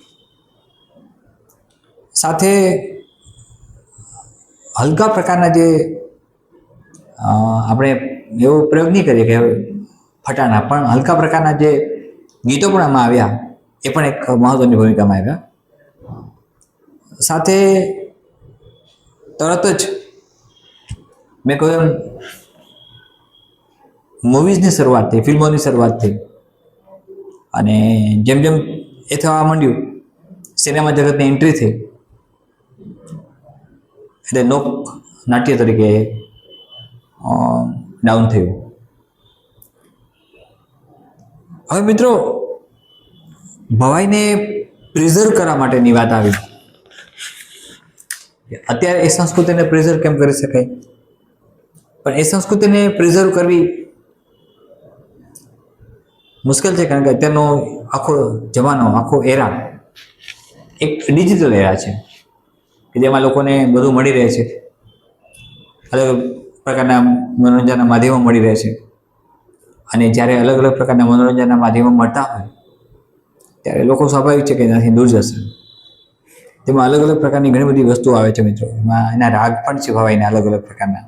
સાથે હલકા પ્રકારના જે આપણે એવો પ્રયોગ નહીં કરીએ કે ફટાણા, પણ હલકા પ્રકારના જે ગીતો પણ આમાં આવ્યા એ પણ એક મહત્વની ભૂમિકામાં આવ્યા. સાથે તરત જ મેં કહ્યું એમ મૂવીઝની શરૂઆત થઈ, ફિલ્મોની શરૂઆત થઈ અને જેમ જેમ એ થવા માંડ્યું, સિનેમા જગતની એન્ટ્રી થઈ એટલે લોક નાટ્ય તરીકે ડાઉન થયું. હવે મિત્રો ભવાઈને પ્રિઝર્વ કરવા માટેની વાત આવી. અત્યારે એ સંસ્કૃતિને પ્રિઝર્વ કેમ કરી શકાય? પણ એ સંસ્કૃતિને પ્રિઝર્વ કરવી મુશ્કેલ છે, કારણ કે અત્યારનો આખો જમાનો, આખો એરા એક ડિજિટલ એરા છે કે જેમાં લોકોને બધું મળી રહે છે, અલગ પ્રકારના મનોરંજનના માધ્યમો મળી રહે છે. અને જ્યારે અલગ અલગ પ્રકારના મનોરંજનના માધ્યમો મળતા હોય ત્યારે લોકો સ્વાભાવિક છે કે એનાથી દૂર જશે. તેમાં અલગ અલગ પ્રકારની ઘણી બધી વસ્તુઓ આવે છે મિત્રો. એમાં એના રાગ પણ છે ભવાઈના અલગ અલગ પ્રકારના,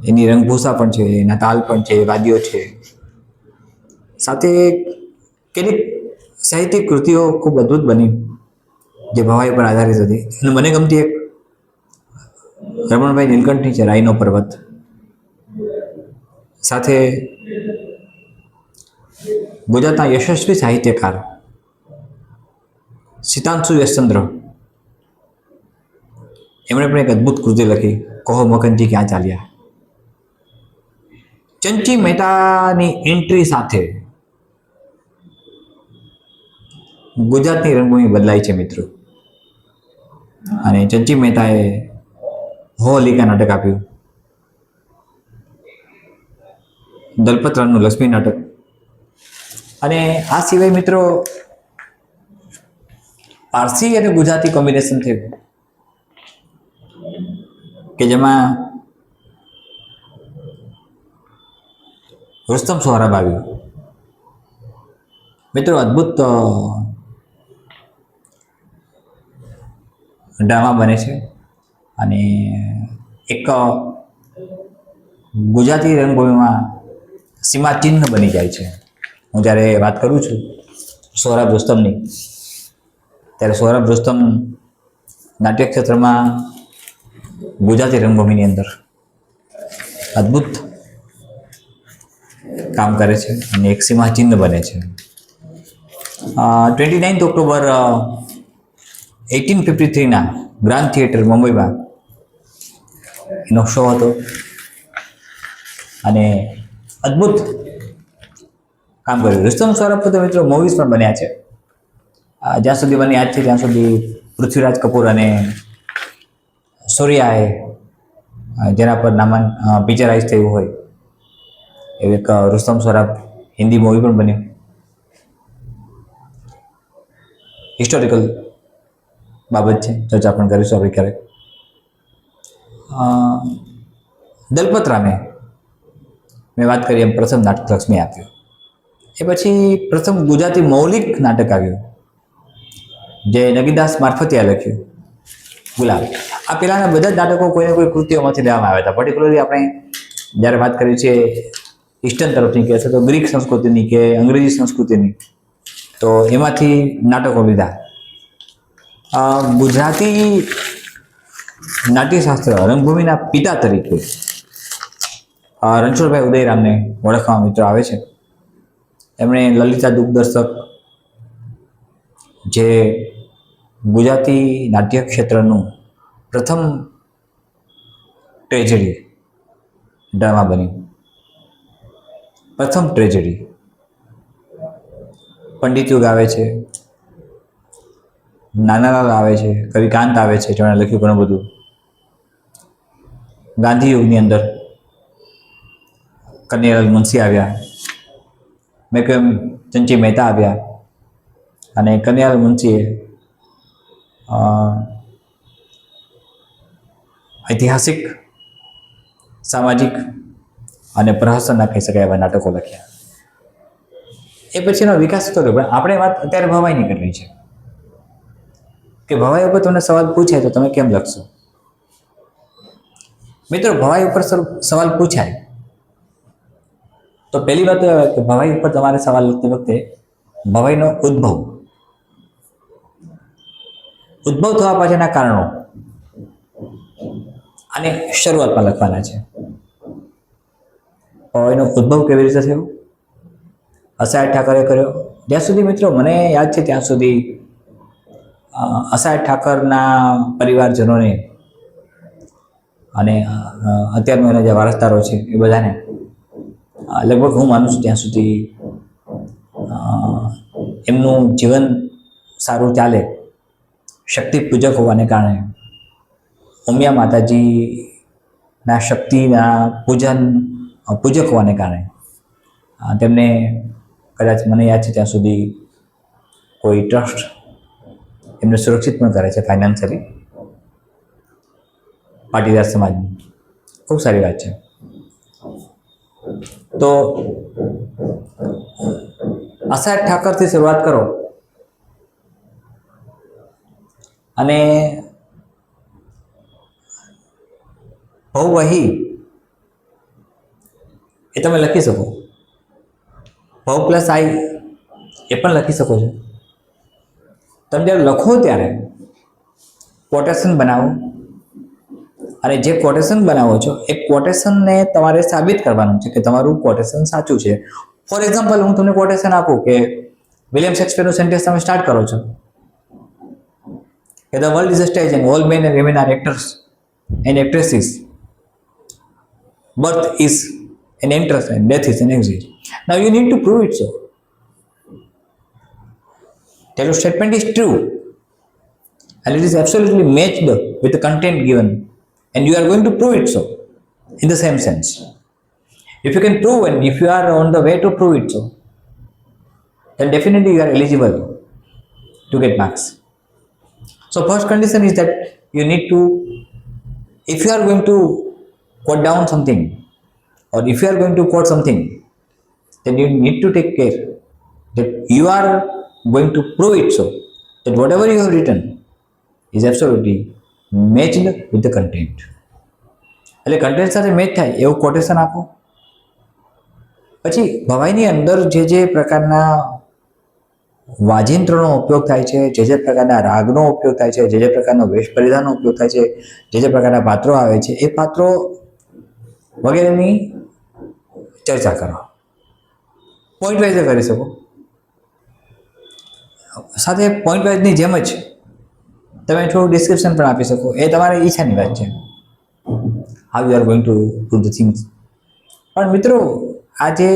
એની રંગભૂષા પણ છે, એના તાલ પણ છે, વાદ્યો છે. સાથે કેટલીક સાહિત્યિક કૃતિઓ ખૂબ અદ્ભુત બની જે ભવાઈ પર આધારિત હતી. અને મને ગમતી એક રમણભાઈ નીલકંઠની છે, રાઈનો પર્વત. સાથે ગુજરાતના યશસ્વી સાહિત્યકાર સિતાંશુ યશચંદ્ર, એમણે પણ એક અદ્ભુત કૃતિ લખી, કહો મકનજી ક્યાં ચાલ્યા. ચંચી મહેતાની એન્ટ્રી સાથે ગુજરાતની રંગભૂમિ બદલાઈ છે મિત્રો. અને ચંચી મહેતાએ હોલિકા નાટક આપ્યું, દલપત રાણનું લક્ષ્મી નાટક. અને આ સિવાય મિત્રો પારસી અને ગુજરાતી કોમ્બિનેશન થયું કે જેમાં રુસ્તમ સોહરાબ આવ્યું. મિત્રો અદ્ભુત ડ્રામા બને છે અને એક ગુજરાતી રંગભૂમિમાં સીમાચિહ્ન બની જાય છે. હું જ્યારે વાત કરું છું સોહરાબ રુસ્તમની, ત્યારે સોહરાબ રુસ્તમ નાટ્ય ક્ષેત્રમાં ગુજરાતી રંગભૂમિની અંદર અદ્ભુત કામ કરે છે અને એક સીમાચિહ્ન બને છે. 29 ઓક્ટોબર 1853ના ગ્રાન્ડ થિયેટર મુંબઈમાં એનો શો હતો અને અદ્ભુત કામ કર્યું. રુસ્તમ સોહરાબ તો મિત્રો મૂવીઝ પણ બન્યા છે. જ્યાં સુધી મને યાદ છે ત્યાં સુધી પૃથ્વીરાજ કપૂર અને સૂર્યાએ જેના પર પિક્ચરાઇઝ થયું હોય એવું એક રુસ્તમ સોહરાબ હિન્દી મૂવી પણ બન્યું. હિસ્ટોરિકલ બાબત છે, ચર્ચા પણ કરીશું આપણે ક્યારેક. દલપત રામે મેં વાત કરી એમ પ્રથમ નાટક લક્ષ્મી આપ્યું. એ પછી પ્રથમ ગુજરાતી મૌલિક નાટક આવ્યું જે નગીદાસ મારફતિયા લખ્યું, ગુલાબ. આ પહેલાંના બધા જ નાટકો કોઈને કોઈ કૃતિઓમાંથી લેવામાં આવ્યા હતા. પર્ટિક્યુલરલી આપણે જ્યારે વાત કરી છે ઈસ્ટર્ન તરફની કે અથવા તો ગ્રીક સંસ્કૃતિની કે અંગ્રેજી સંસ્કૃતિની, તો એમાંથી નાટકો લીધા. ગુજરાતી નાટ્યશાસ્ત્ર રંગભૂમિના પિતા તરીકે રણછોડભાઈ ઉદયરામને ઓળખવામાં મિત્રો આવે છે. એમણે લલિતા દુઃખદર્શક જે ગુજરાતી નાટ્ય ક્ષેત્રનું પ્રથમ ટ્રેજેડી ડ્રામા બન્યું, પ્રથમ ટ્રેજેડી. પંડિત યુગ આવે છે, નાનાલાલ આવે છે, કવિકાંત આવે છે, જેમણે લખ્યું ઘણું બધું. ગાંધી યુગની અંદર કનૈયાલાલ મુનશી આવ્યા, મેં કહ્યું ચંચી મહેતા આવ્યા અને કનૈયાલાલ મુનશીએ ઐતિહાસિક, સામાજિક અને પ્રહસનના કહી શકાય એવા નાટકો લખ્યા. એ પછીનો વિકાસ થતો રહ્યો. પણ આપણે વાત અત્યારે ભવાઈની કરવી છે કે ભવાઈ ઉપર તમને સવાલ પૂછાય તો તમે કેમ લખશો? મિત્રો, ભવાઈ ઉપર સવાલ પૂછાય તો પહેલી વાત કે ભવાઈ ઉપર તમારે સવાલ લખતી વખતે ભવાઈનો ઉદ્ભવ થવા પાછળના કારણો અને શરૂઆતમાં લખવાના છે. ભવાઈનો ઉદ્ભવ કેવી રીતે થયો, અસહાય ઠાકરે કર્યો. જ્યાં સુધી મિત્રો મને યાદ છે ત્યાં સુધી અસહાય ઠાકરના પરિવારજનોને અને અત્યારના એના જે વારસદારો છે એ બધાને લગભગ હું માનું છું ત્યાં સુધી એમનું જીવન સારું ચાલે, શક્તિ પૂજક હોવાને કારણે, ઉમિયા માતાજીના શક્તિના પૂજક હોવાને કારણે તેમને કદાચ મને યાદ છે ત્યાં સુધી કોઈ ટ્રસ્ટ એમને સુરક્ષિત પણ કરે છે ફાઇનાન્શિયલી, પાટીદાર સમાજની. ખૂબ સારી વાત છે. તો અસહાય ઠાકરથી શરૂઆત કરો અને ભવવહી એ તમે લખી શકો, ભવ પ્લસ આઈ એ પણ લખી શકો છો. તમે જ્યારે લખો ત્યારે કોટેશન બનાવો અને જે કોટેશન બનાવો છો એ કોટેશનને તમારે સાબિત કરવાનું છે કે તમારું કોટેશન સાચું છે. ફોર એક્ઝામ્પલ, હું તમને કોટેશન આપું કે વિલિયમ શેક્સપિયરનું સેન્ટેન્સ તમે સ્ટાર્ટ કરો છો કે the world is a stage and all men and women are actors and actresses, birth is an entrance and death is an exit. Now you need to prove it so. That your statement is true and it is absolutely matched with the content given, and you are going to prove it so in the same sense. If you can prove and if you are on the way to prove it so, then definitely you are eligible to get marks. So first condition is that you need to, if you are going to quote down something or if you are going to quote something, then you need to take care that you are going to prove it so that whatever you have written is absolutely matched with the content. એટલે content સાથે match થાય એવું quotation આપો પછી ભવાઈની અંદર જે પ્રકારના વાજિંત્રનો ઉપયોગ થાય છે, જે પ્રકારના રાગનો ઉપયોગ થાય છે, જે પ્રકારનો વેશ પરિધાનનો ઉપયોગ થાય છે, જે પ્રકારના પાત્રો આવે છે, એ પાત્રો વગેરેની ચર્ચા કરો. પોઈન્ટ વાઇઝ કરી શકો. સાથે પોઈન્ટ વાઇઝની જેમ જ તમે થોડું ડિસ્ક્રિપ્શન પણ આપી શકો. એ તમારી ઈચ્છાની વાત છે, how you are going to do the things. પણ મિત્રો, આ જે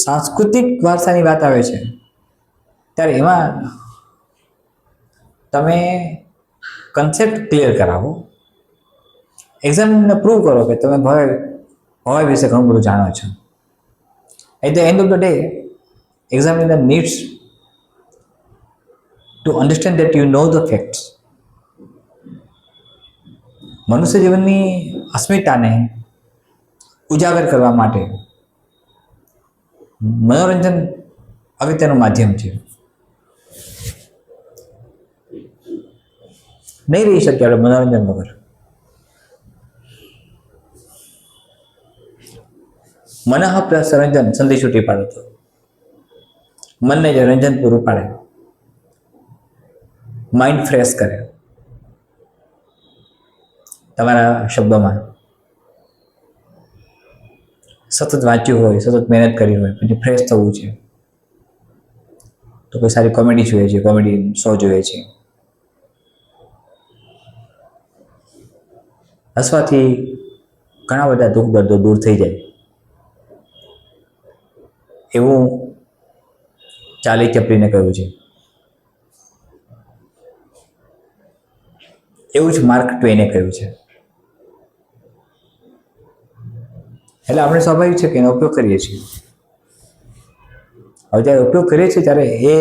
સાંસ્કૃતિક વારસાની વાત આવે છે ત્યારે એમાં તમે કન્સેપ્ટ ક્લિયર કરાવો. એક્ઝામને પ્રૂવ કરો કે તમે ભવાઈ વિશે ઘણું બધું જાણો છો. At the end of the day, examiner needs to understand that you know the facts. મનુષ્ય જીવનની અસ્મિતાને ઉજાગર કરવા માટે મનોરંજન અગત્યનું માધ્યમ છે. નહીં રહી શકીએ આપણે મનોરંજન વગર. મનઃ પ્લસ રંજન સંધિ છૂટી પાડો તો મનને જે રંજન પૂરું પાડે, માઇન્ડ ફ્રેશ કરે. તમારા શબ્દોમાં સતત વાંચ્યું હોય, સતત મહેનત કરી હોય, પછી ફ્રેશ થવું છે તો કોઈ સારી કોમેડી જોઈએ છે, કોમેડી શો જોઈએ છે. હસવાથી ઘણા બધા દુઃખ દર્દો દૂર થઈ જાય એવું ચાર્લી ચેપ્લિને કહ્યું છે. એવું જ માર્ક ટ્વેને કહ્યું છે. એટલે આપણે સ્વાભાવિક છે કે એનો ઉપયોગ કરીએ છીએ. હવે જ્યારે ઉપયોગ કરીએ છીએ ત્યારે એ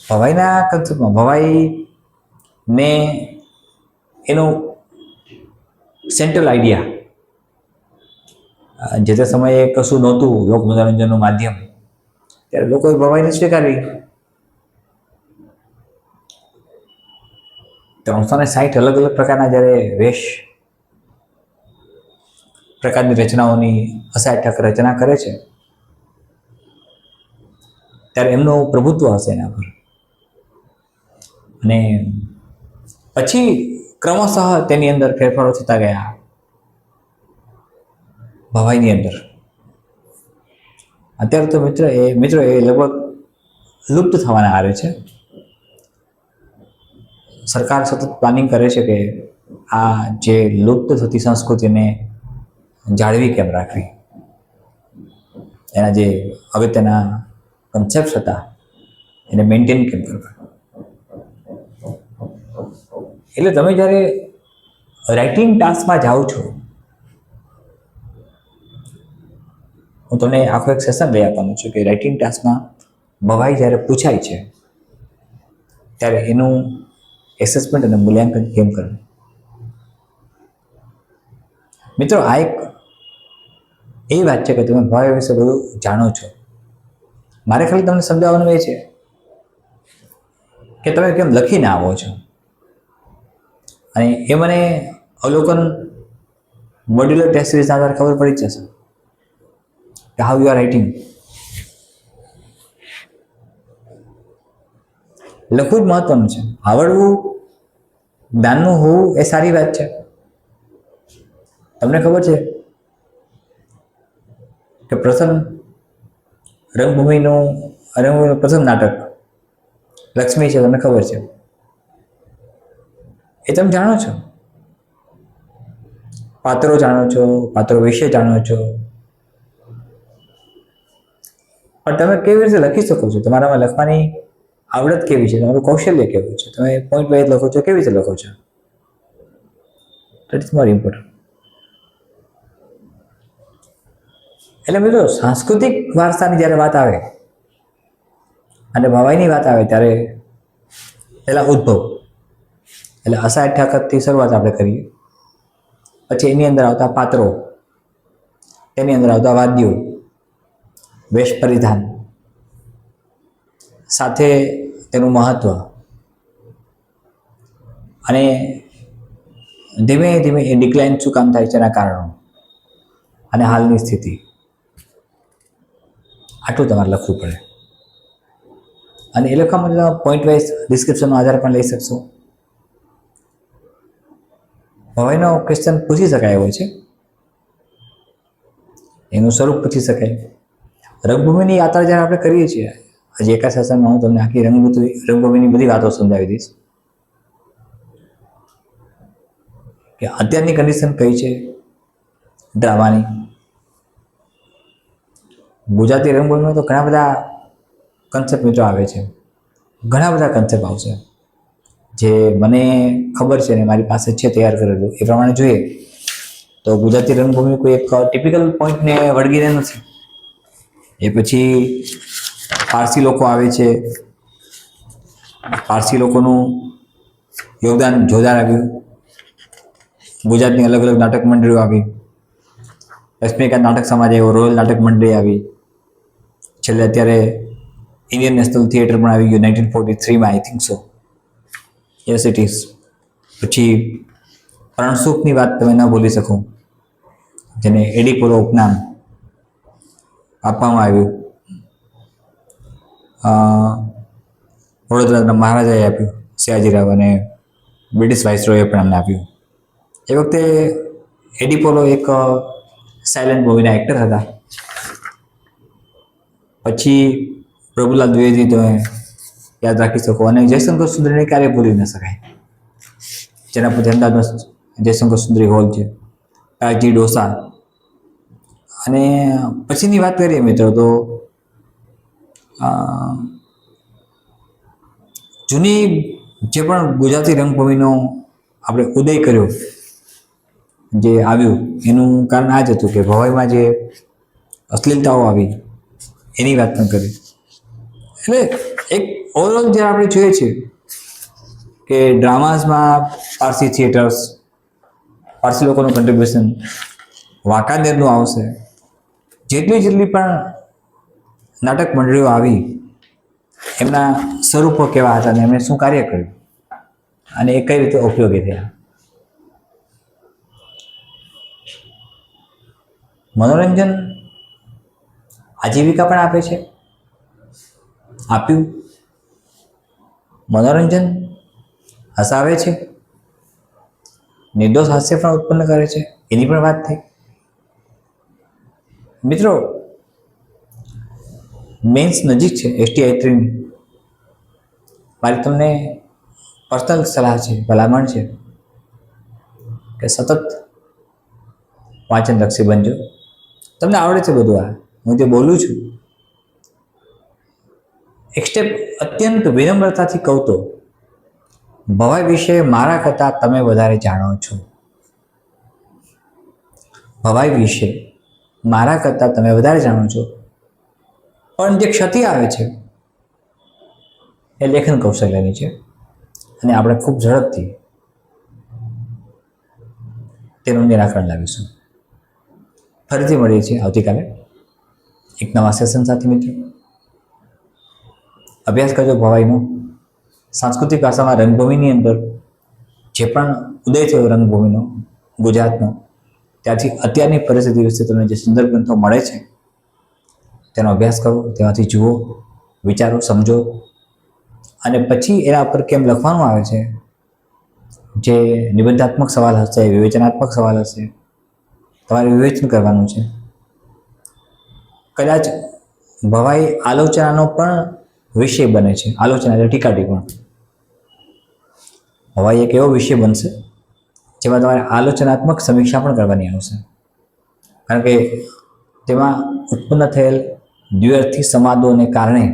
ભવાઈના કન્સેપ્ટમાં ભવાઈને એનું સેન્ટ્રલ આઈડિયા, જે તે સમયે કશું નહોતું લોક મનોરંજનનું માધ્યમ, ત્યારે લોકોએ ભવાઈને સ્વીકારી. 360 અલગ અલગ પ્રકારના જ્યારે વેશ પ્રકારની રચનાઓની અસાઠક રચના કરે છે ત્યારે એમનું પ્રભુત્વ હશે એના પર. અને પછી ક્રમશઃ તેની અંદર ફેરફારો થતા ગયા ભવાઈની અંદર. અત્યારે તો મિત્રો એ લગભગ લુપ્ત થવાના આરે છે. સરકાર સતત પ્લાનિંગ કરે છે કે આ જે લુપ્ત થતી સંસ્કૃતિને જાળવી કેમ રાખવી, એના જે અગત્યના કન્સેપ્ટ હતા એને મેન્ટેન કેમ કરવા. એટલે તમે જ્યારે રાઇટિંગ ટાસ્કમાં જાઓ છો, હું તમને આખો એક સેશન લઈ આપવાનું છું કે રાઇટિંગ ટાસ્કમાં ભવાઈ જ્યારે પૂછાય છે ત્યારે એનું એસેસમેન્ટ અને મૂલ્યાંકન કેમ કરવું. મિત્રો, આ એક એવી વાત છે કે તમે ભવાઈ વિશે બધું જાણો છો. મારે ખાલી તમને સમજાવવાનું એ છે કે તમે કેમ લખીને આવો છો. અને એ મને અવલોકન મોડ્યુલર ટેસ્ટ સિરીઝના આધારે ખબર પડી જશે કે હાઉ યુ આર રાઇટિંગ. લખવું જ મહત્વનું છે. આવડવું, જ્ઞાનનું હોવું એ સારી વાત છે. તમને ખબર છે કે રંગભૂમિનું પ્રથમ નાટક લક્ષ્મી છે, તમને ખબર છે? એ તમે જાણો છો, પાત્રો જાણો છો, પાત્રો વિશે જાણો છો, પણ તમે કેવી રીતે લખી શકો છો? તમારામાં લખવાની આવડત કેવી છે? તમારું કૌશલ્ય કેવું છે? તમે પોઈન્ટ વાઇઝ લખો છો, કેવી રીતે લખો છો? That is more important. એટલે મિત્રો, સાંસ્કૃતિક વારસાની જ્યારે વાત આવે અને ભવાઈની વાત આવે ત્યારે પહેલા ઉદ્ભવ એટલે અસાય ઠાકરથી શરૂઆત આપણે કરીએ. પછી એની અંદર આવતા પાત્રો, એની અંદર આવતા વાદ્યો, વેશ પરિધાન, સાથે તેનું મહત્વ, અને ધીમે ધીમે એ ડિક્લાઇન શું કામ થાય છે એના કારણો, અને હાલની સ્થિતિ. આટલું તમારે લખવું પડે. અને એ લખવામાં તમે પોઈન્ટ વાઇઝ ડિસ્ક્રિપ્શનનો આધાર પણ લઈ શકશો. ભવાઈનો ક્વેશ્ચન પૂછી શકાય એવો છે, એનું સ્વરૂપ પૂછી શકાય. રંગભૂમિની યાત્રા જ્યારે આપણે કરીએ છીએ, હજી એકા સેશનમાં હું તમને આખી રંગભૂમિની બધી વાતો સમજાવી દઈશ કે અત્યારની કન્ડિશન કઈ છે ડ્રામાની. ગુજરાતી રંગભૂમિમાં તો ઘણા બધા કન્સેપ્ટ મિત્રો આવે છે, ઘણા બધા કન્સેપ્ટ આવશે જે મને ખબર છે ને મારી પાસે છે તૈયાર કરેલું. એ પ્રમાણે જોઈએ તો ગુજરાતી રંગભૂમિ કોઈ એક ટિપિકલ પોઈન્ટને વળગીને નથી. એ પછી પારસી લોકો આવે છે, પારસી લોકોનું યોગદાન જોરદાર આવ્યું. ગુજરાતની અલગ અલગ નાટક મંડળીઓ આવી, લક્ષ્મીકાંત નાટક સમાજ આવ્યો, રોયલ નાટક મંડળી આવી, છેલ્લે અત્યારે ઇન્ડિયન નેશનલ થિયેટર પણ આવી ગયું 1943માં, I think so. Yes it is. પછી રણસુખની વાત તમે ન ભૂલી શકો, જેને એડીપોલો ઉપનામ આપવામાં આવ્યું. વડોદરાના મહારાજાએ આપ્યું સયાજીરાવ, અને બ્રિટિશ વાઇસરોયે પણ અમને આપ્યું. એ વખતે એડીપોલો એક સાયલેન્ટ મૂવીના એક્ટર હતા. પછી પ્રભુલાલ દ્વિવેદી તમે યાદ રાખી શકો, અને જયશંકર સુંદરીને ક્યારેય ભૂલી ન શકાય, જેના પછી અમદાવાદનો જયશંકર સુંદરી હોલ છે, કાળજી ડોસા. અને પછીની વાત કરીએ મિત્રો તો જૂની જે પણ ગુજરાતી રંગભૂમિનો આપણે ઉદય કર્યો, જે આવ્યું, એનું કારણ આ જ હતું કે ભવાઈમાં જે અશ્લીલતાઓ આવી એની વાત પણ કરી. એટલે એક ઓવરઓલ જે આપણે જોઈએ છીએ કે ડ્રામાસમાં પારસી થિયેટર્સ, પારસી લોકોનું કન્ટ્રીબ્યુશન, વાંકાનેરનું આવશે, જેટલી પણ નાટક મંડળીઓ આવી, એમના સ્વરૂપો કેવા હતા અને એમણે શું કાર્ય કર્યું અને એ કઈ રીતે ઉપયોગી થયા. મનોરંજન આજીવિકા પણ આપે છે, આપ્યું. મનોરંજન હસાવે છે, નિર્દોષ હાસ્ય પણ ઉત્પન્ન કરે છે, એની પણ વાત થઈ. મિત્રો મેન્સ નજીક છે, STI3. મારી તમને પર્સનલ સલાહ છે, ભલામણ છે કે સતત વાંચનલક્ષી બનજો. તમને આવડે છે બધું, આ હું જે બોલું છું, એક સ્ટેપ અત્યંત વિનમ્રતાથી કહું તો ભવાઈ વિશે મારા કરતાં તમે વધારે જાણો છો. ભવાઈ વિશે મારા કરતાં તમે વધારે જાણો છો, પણ જે ક્ષતિ આવે છે એ લેખન કૌશલ્યની છે, અને આપણે ખૂબ ઝડપથી તેનું નિરાકરણ લાવીશું. ફરીથી મળીએ છીએ આવતીકાલે એક નવા સેશન સાથે. મિત્રો અભ્યાસ કરજો ભવાઈનો. સાંસ્કૃતિક ભાષામાં રંગભૂમિની અંદર જે પણ ઉદય થયો રંગભૂમિનો ગુજરાતનો, ત્યાંથી અત્યારની પરિસ્થિતિ વિશે તમને જે સુંદર ગ્રંથો મળે છે તેનો અભ્યાસ કરો, તેમાંથી જુઓ, વિચારો, સમજો, અને પછી એના પર કેમ લખવાનું આવે છે, જે નિબંધાત્મક સવાલ હશે, વિવેચનાત્મક સવાલ હશે, તમારે વિવેચન કરવાનું છે. કદાચ ભવાઈ આલોચનાનો પણ વિષય બને છે, આલોચના એટલે ટીકા ટિપ્પણ. ભવાઈ એક એવો વિષય બનશે જેમાં તમારે આલોચનાત્મક સમીક્ષા પણ કરવાની આવશે, કારણ કે તેમાં ઉત્પન્ન થયેલ દ્વ્યર્થી સંવાદોને કારણે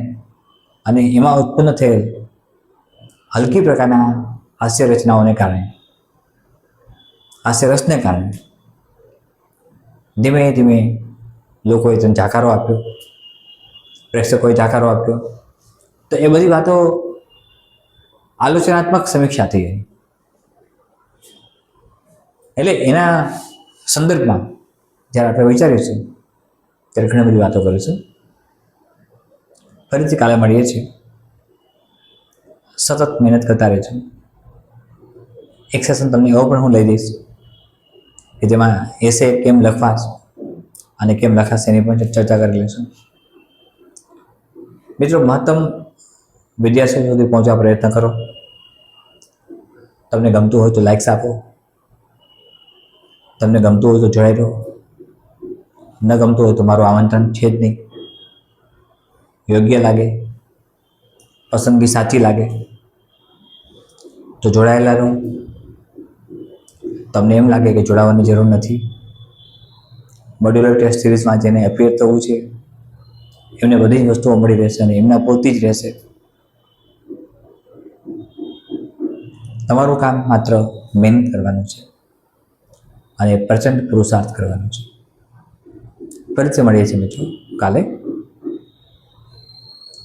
અને એમાં ઉત્પન્ન થયેલ હલકી પ્રકારના હાસ્ય રચનાઓને કારણે, હાસ્ય રસને કારણે ધીમે ધીમે લોકોએ તેને જાકારો આપ્યો, પ્રેક્ષકોએ જાકારો આપ્યો. તો એ બધી વાતો આલોચનાત્મક સમીક્ષા થઈ ગઈ. એટલે એના સંદર્ભમાં જ્યારે આપણે વિચારીશું ત્યારે ઘણી બધી વાતો કરીશું. ફરીથી કાલે મળીએ છીએ. સતત મહેનત કરતા રહેજો. એક સેશન તમને એવો પણ હું લઈ દઈશ કે જેમાં એસે કેમ લખવા અને કેમ લખાશે એની પણ ચર્ચા કરી લઈશું. મિત્રો, મહત્તમ વિદ્યાર્થીઓ સુધી પહોંચવા પ્રયત્ન કરો. તમને ગમતું હોય તો લાઇક્સ આપો, તમને ગમતું હોય તો જોડાઈ રહો, ન ગમતું હોય તો મારું આમંત્રણ છે જ નહીં. યોગ્ય લાગે, પસંદગી સાચી લાગે તો જોડાયેલા રહો. તમને એમ લાગે કે જોડાવાની જરૂર નથી, મોડ્યુલર ટેસ્ટ સિરીઝમાં જેને એપિયર થવું છે એમને બધી જ વસ્તુઓ મળી રહેશે અને એમના પૂરતી જ રહેશે. તમારું કામ માત્ર મહેનત કરવાનું છે અને પ્રચંડ પુરુષાર્થ કરવાનો છે. ફરીથી મળીએ છીએ મિત્રો કાલે.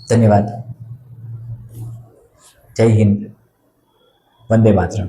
ધન્યવાદ. જય હિન્દ. વંદે માતરમ.